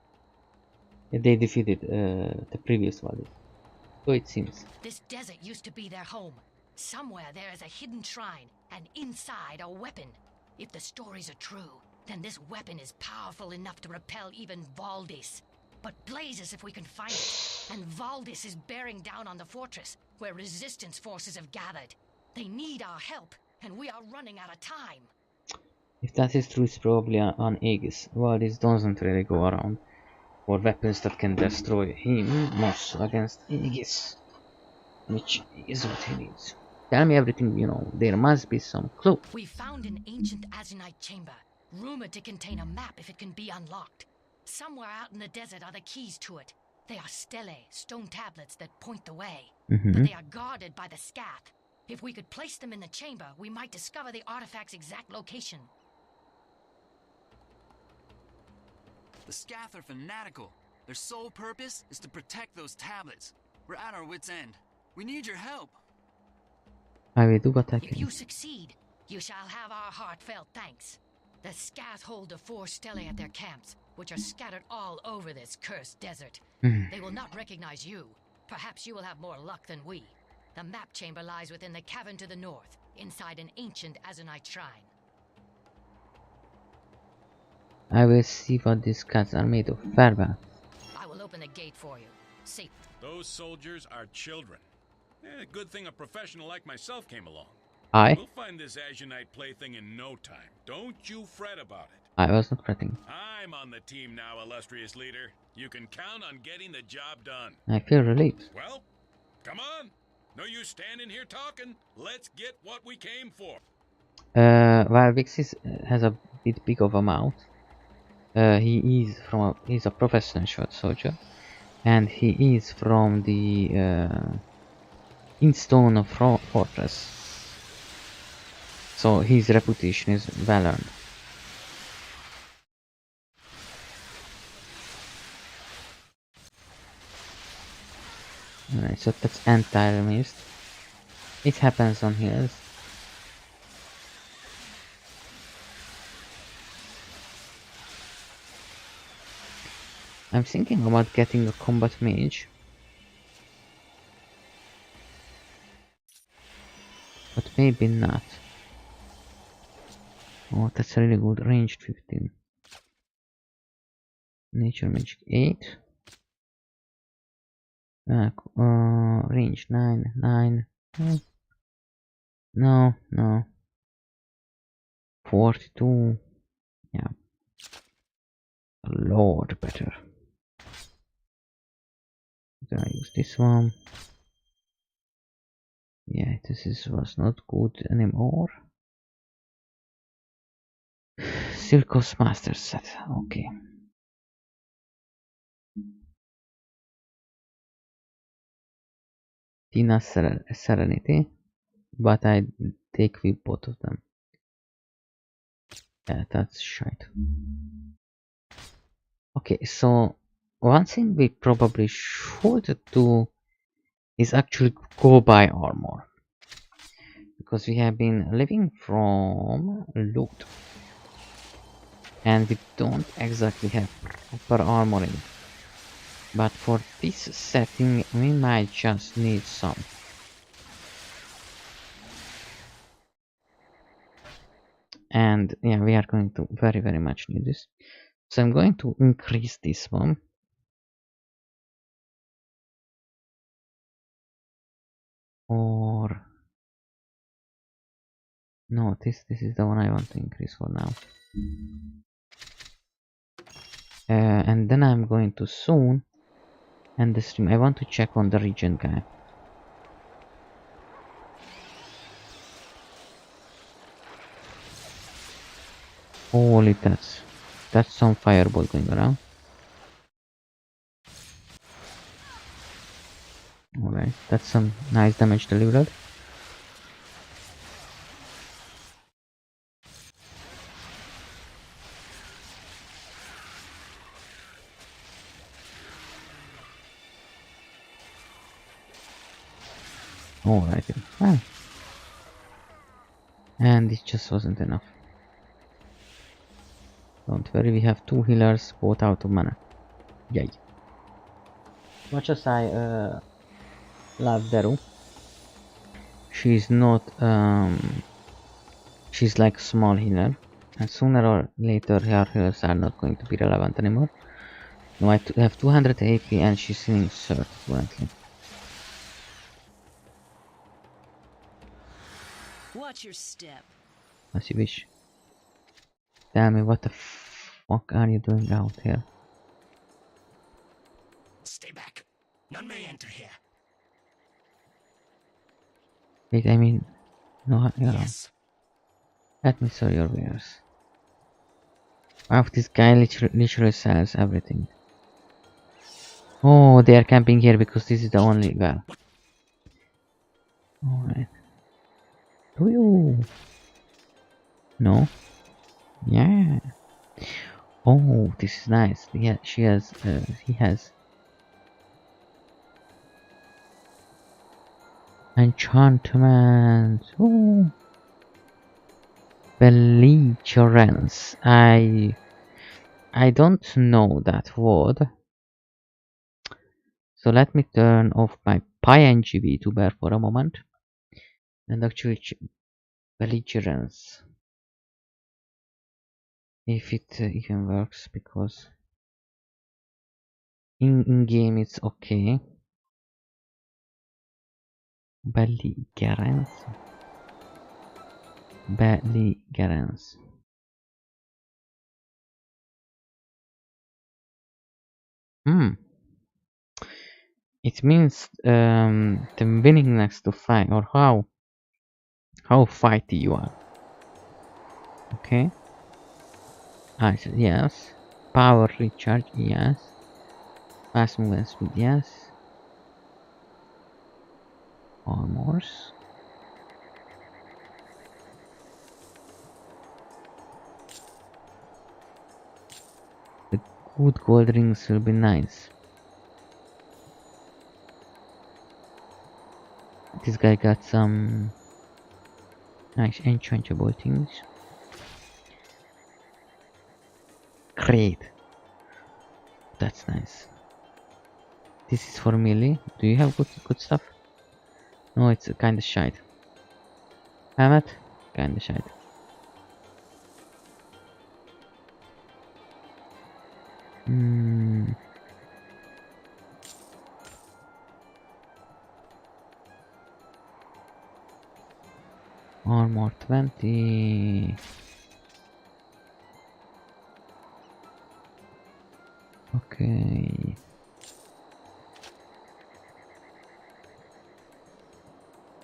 They defeated the previous one. So it seems. This desert used to be their home. Somewhere there is a hidden shrine, and inside a weapon. If the stories are true, then this weapon is powerful enough to repel even Valdis. But blazes if we can find it. And Valdis is bearing down on the fortress, where resistance forces have gathered. They need our help, and we are running out of time. If that is true, it's probably on Aegis. Valdis doesn't really go around for weapons that can destroy him, most against Aegis. Which is what he needs. Tell me everything you know. There must be some clue. We found an ancient Azunite chamber, rumored to contain a map if it can be unlocked. Somewhere out in the desert are the keys to it. They are stelae, stone tablets that point the way. But they are guarded by the scath. If we could place them in the chamber, we might discover the artifact's exact location. The Scath are fanatical. Their sole purpose is to protect those tablets. We're at our wits' end. We need your help. I will do what I If can. you succeed, you shall have our heartfelt thanks. The Scath hold the 4 stelae at their camps, which are scattered all over this cursed desert. They will not recognize you. Perhaps you will have more luck than we. The map chamber lies within the cavern to the north, inside an ancient Azunite shrine. I will see what these cats are made of. Farewell. I will open the gate for you. Safe. Those soldiers are children. Good thing a professional like myself came along. We'll find this Azunite plaything in no time. Don't you fret about it. I was not fretting. I'm on the team now, illustrious leader. You can count on getting the job done. I feel relieved. Well, come on. No use standing here talking. Let's get what we came for. While Vix has a bit big of a mouth, he's a professional short soldier, and he is from the Instone Fortress. So his reputation is well earned. Alright, so that's anti-mist. It happens on hills. I'm thinking about getting a combat mage. But maybe not. Oh, that's really good. Ranged 15. Nature magic 8. Range 9. 9. No. 42. Yeah. A lot better. Then I use this one. Yeah, was not good anymore. Circus Master set. Okay. Tina Serenity, but I take with both of them. Yeah, that's shite. Okay, so one thing we probably should do is actually go buy armor, because we have been living from loot and we don't exactly have proper armoring. But for this setting we might just need some. And yeah, we are going to very much need this. So I'm going to increase this one. Or no, this is the one I want to increase for now. And then I'm going to soon end the stream. I want to check on the regent guy. Holy, that's some fireball going around. Alright, that's some nice damage delivered. Alright, ah. And it just wasn't enough. Don't worry, we have 2 healers, both out of mana. Yay. Much as I love Deru, she's not she's like a small healer, and sooner or later her healers are not going to be relevant anymore. Now I have 200 AP and she's healing 30 currently. Watch your step. As you wish. Tell me, what the fuck are you doing out here? Stay back. None may enter here. Wait, I mean, no, you're wrong. Yes. Let me show your wares. Wow, this guy literally sells everything. Oh, they are camping here because this is the only well. Alright. Do you? No? Yeah. Oh, this is nice. Yeah, he has enchantment. Oh, belligerence. I don't know that word. So let me turn off my PNG vtuber for a moment and actually belligerence. If it even works, because in game it's okay. Belligerence. Belligerence. It means the willingness to fight, or how fighty you are. Okay. Yes. Power recharge, yes. Fast movement speed, yes. Armors. The good gold rings will be nice. This guy got some nice enchantable things. Great. That's nice. This is for melee. Do you have good stuff? No, it's kinda shite. Have it? Kinda shite. Armor 20. Okay.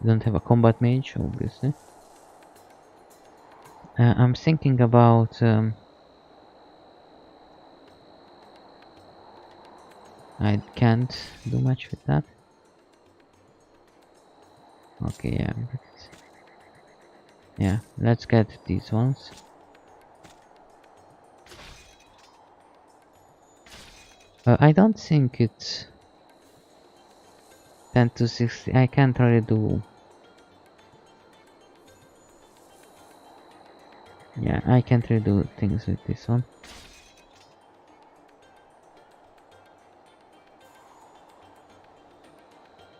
Don't have a combat mage, obviously. I'm thinking about I can't do much with that. Okay, yeah, let's get these ones. I don't think it's 10 to 60. I can't really do. Yeah, I can't really do things with this one.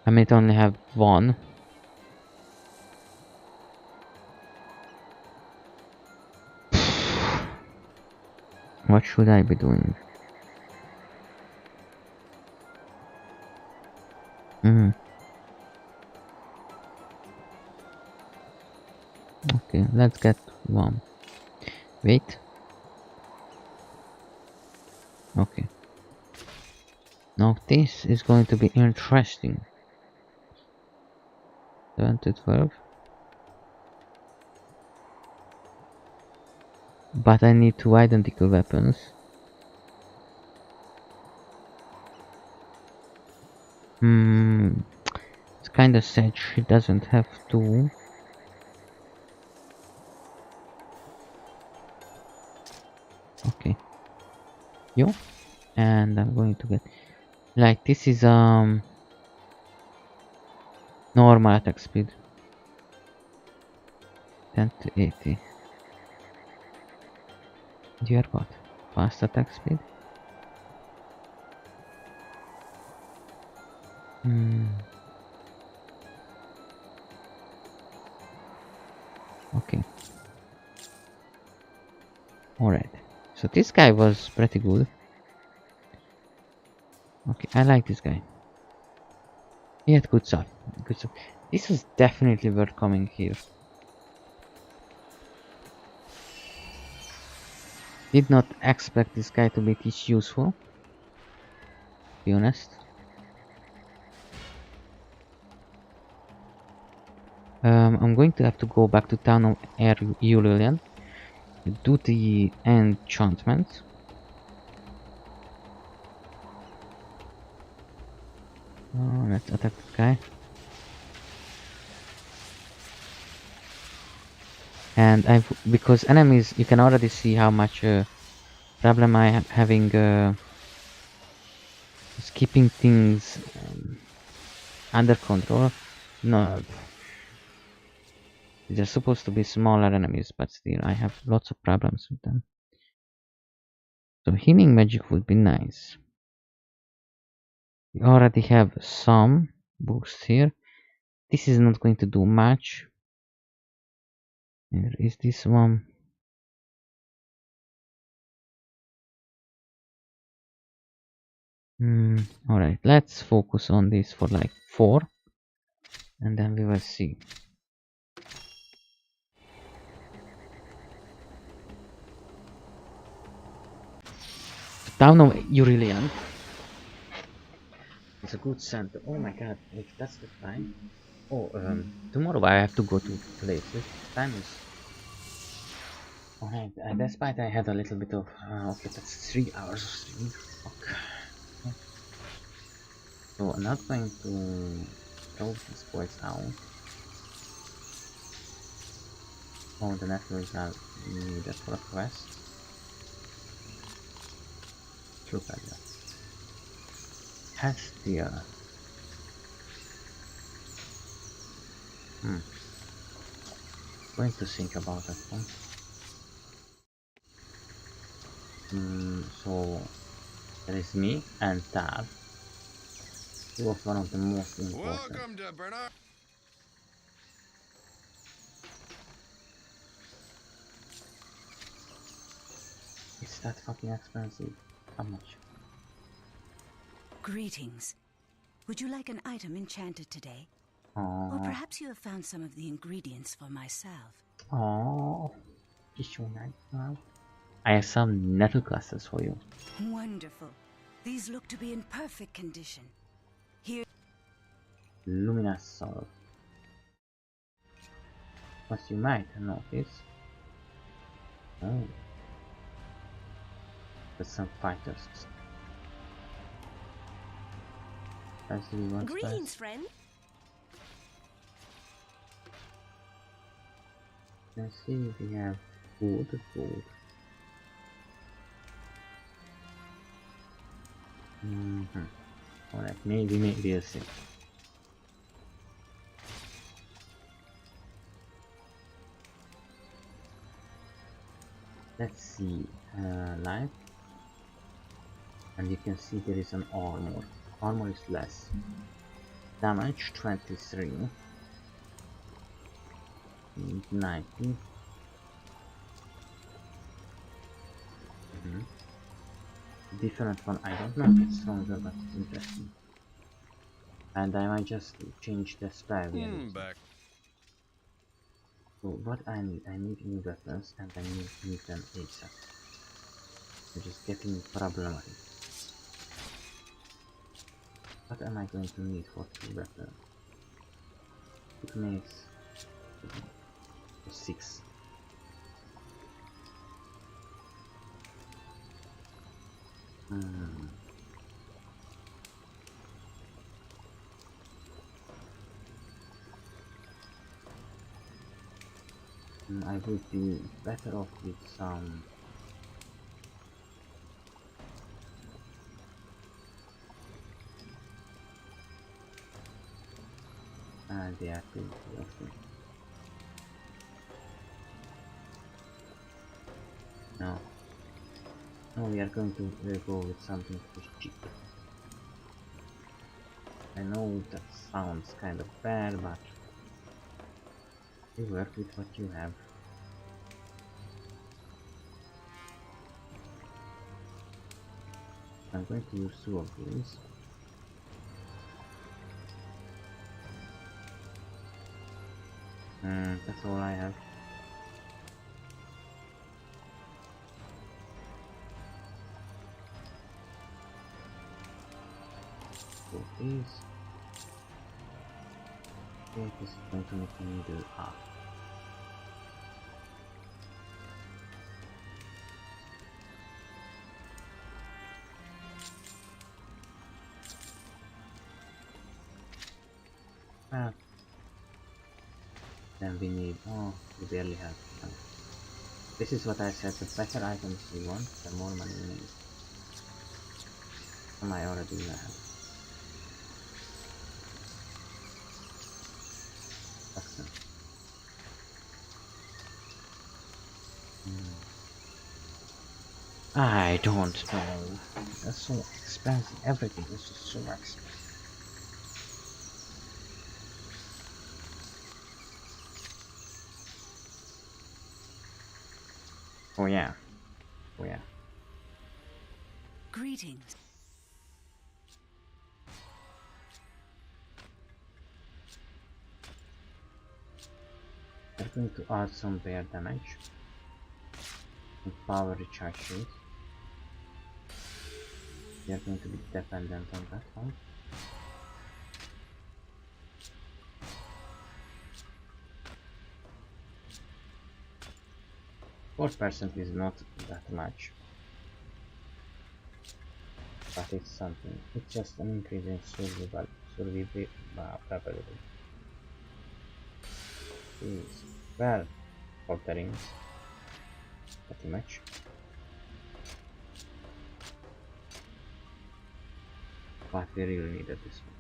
I might only have one. What should I be doing? Okay, let's get one. Wait. Okay. Now this is going to be interesting. 7 to 12. But I need two identical weapons. It's kinda sad she doesn't have two. Okay. Yo. And I'm going to get like this is normal attack speed. 10 to 80. Dear God. Fast attack speed. Okay. Alright. So this guy was pretty good. Okay, I like this guy. He had good stuff. Good stuff. This was definitely worth coming here. Did not expect this guy to be this useful. To be honest. I'm going to have to go back to town of Eulilian. Do the enchantment. Let's attack this guy. And because enemies, you can already see how much problem I am having just keeping things under control. No, they're supposed to be smaller enemies, but still I have lots of problems with them. So healing magic would be nice. We already have some boosts here. This is not going to do much. Here is this one. Alright, let's focus on this for like 4. And then we will see. Town of Eurilian. It's a good center. Oh my god, if that's the time. Oh, tomorrow I have to go to places. Time is. Alright, despite I had a little bit of. Okay, that's 3 hours of streaming. Fuck. So I'm not going to throw these boys out. Oh, the network are needed for a quest. Look at that. Hestia. Going to think about that one. So there is me and Tab. He was one of the most important. Welcome to Bernard. Is that fucking expensive? How much? Greetings. Would you like an item enchanted today? Aww. Or perhaps you have found some of the ingredients for myself. Oh, I have some nettle clusters for you. Wonderful. These look to be in perfect condition. Here. Luminous soul. What you might notice. Oh. There's some fighters. Greetings, friend. Let's see if we have food. Alright, maybe we'll see. Let's see, life, and you can see there is an armor. Armor is less. Damage 23. 90. Different one, I don't know if it's stronger, but it's interesting. And I might just change the spell. Back. So what I need new weapons, and I need them ASAP. I'm just getting problematic. What am I going to need for 2 weapons? It makes 6. I would be better off with some they are pretty okay. No, we are going to go with something pretty cheap. I know that sounds kind of bad, but you work with what you have. I'm going to use 2 of these. That's all I have. So these. Okay, this is going to make me do half. Then we need, we barely have. This is what I said, the better items you want, the more money you need. Some I already have. Excellent. I don't know. That's so expensive. Everything is just so expensive. Oh yeah. Greetings. We're going to add some bear damage and power recharge shield. We are going to be dependent on that one. %4 is not that much, but it's something. It's just an increase in survivability. Well, faltering pretty much. But we really needed this one.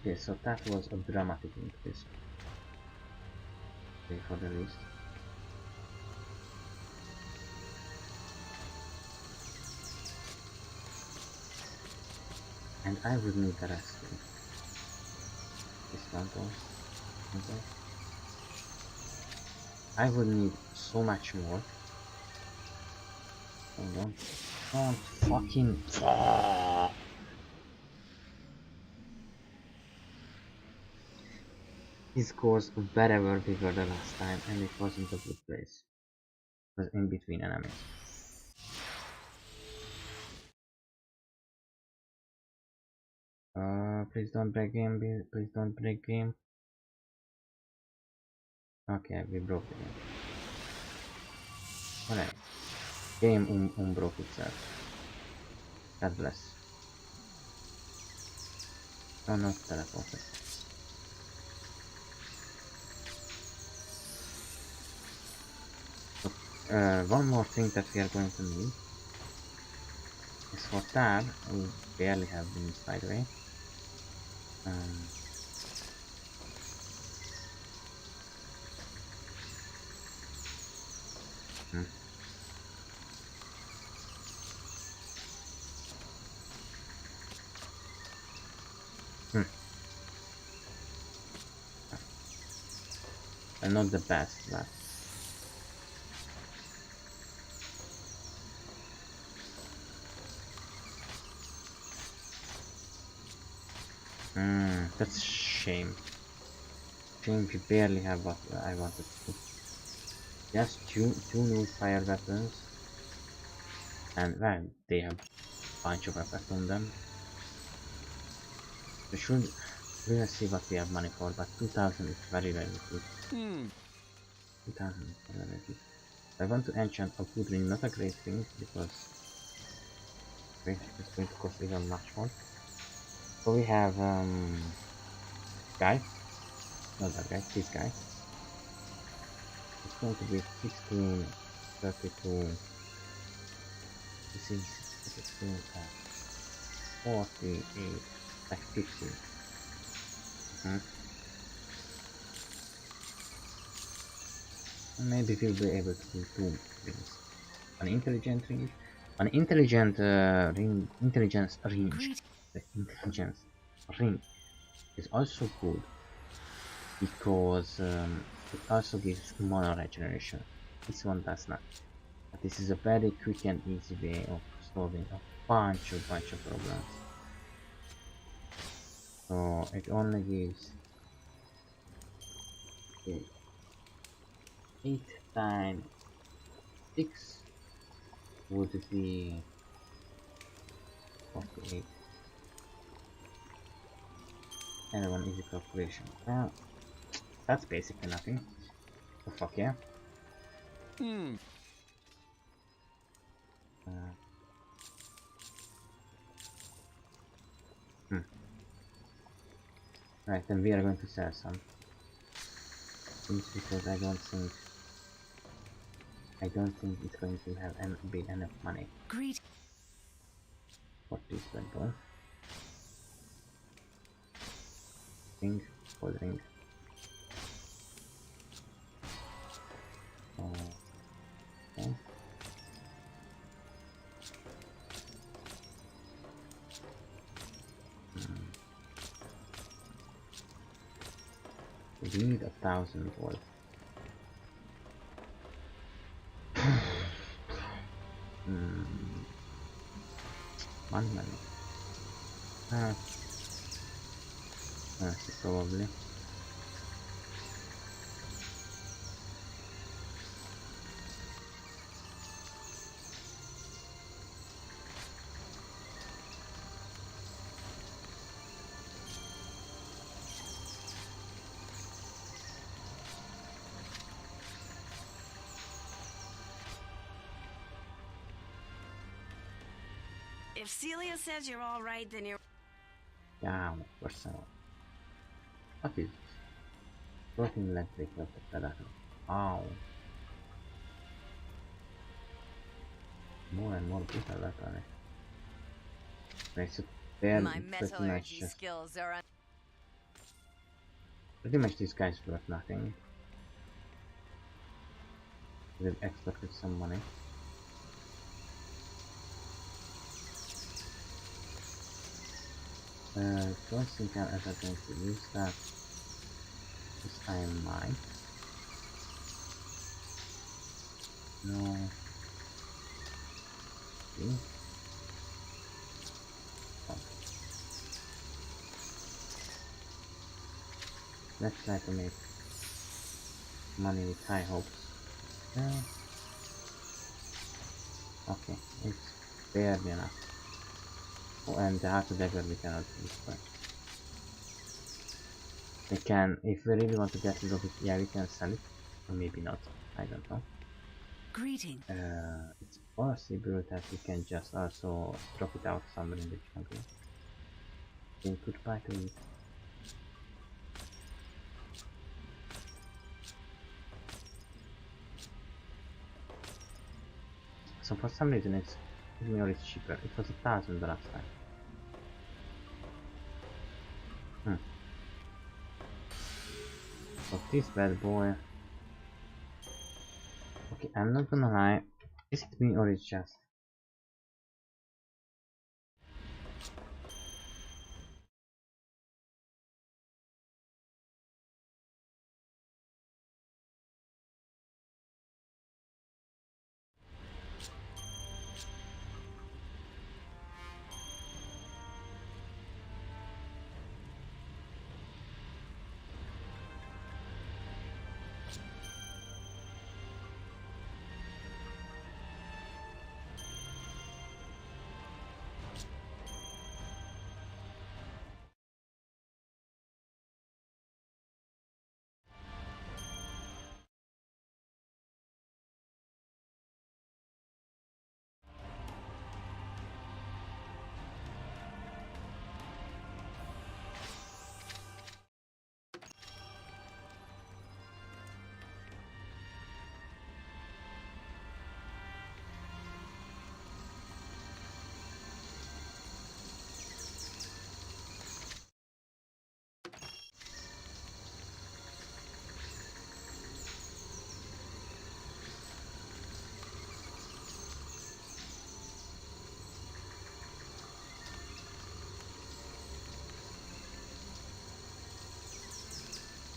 Okay, so that was a dramatic increase. Okay, for the least. And I would need the rest. This one goes. I would need so much more. Oh, don't fucking. His scores wherever we were the last time, and it wasn't a good place. It was in between enemies. Please don't break game, please don't break game. Okay, we broke the game. Alright. Game unbroke itself. God bless. Oh, not teleported. One more thing that we are going to need is for Tab, we barely have wings by the way. Hmm. Not the best, but that's a shame. Shame we barely have what I wanted to. Just two new fire weapons, and well, they have a bunch of effect on them. We'll see what we have money for, but 2000 is very good. 2000 is very good. I want to enchant a good ring, not a great ring, because it's going to cost even much more. So we have guy, not that guy, this guy. It's going to be 16, 32, this is 32, 48, like 50. Maybe we'll be able to do 2 rings. An intelligent ring, an intelligent ring, intelligence ring. The intelligence ring is also good because it also gives mana regeneration. This one does not. But this is a very quick and easy way of solving a bunch of problems. So it only gives 8 times 6 would be 48. And one easy calculation. Well, that's basically nothing. The fuck yeah. Right, then we are going to sell some things because I don't think it's going to have be enough money. Great. For this rental. Ring, gold ring. Okay. We need 1,000 gold. One money. Probably. If Celia says you're all right, then you're... Yeah, percent. What is this? Floating electric of the predator. Oh. More and more brutal weapon. Makes it My metallurgy skills are... Pretty much these guys worth nothing. We'll export with some money. Don't think I'm ever going to use that. Because I might. No. Okay. Let's try to make money with high hopes. Okay, it's barely enough. Oh, and the Heart Dagger we cannot destroy. We can, if we really want to get rid of it, yeah, we can sell it. Or maybe not, I don't know. Greeting. It's possible that we can just also drop it out somewhere in the jungle. Say goodbye to it. So for some reason it's even though it's cheaper. It was 1,000 the last time. So this bad boy. Okay, I'm not gonna lie. Is it me or it's just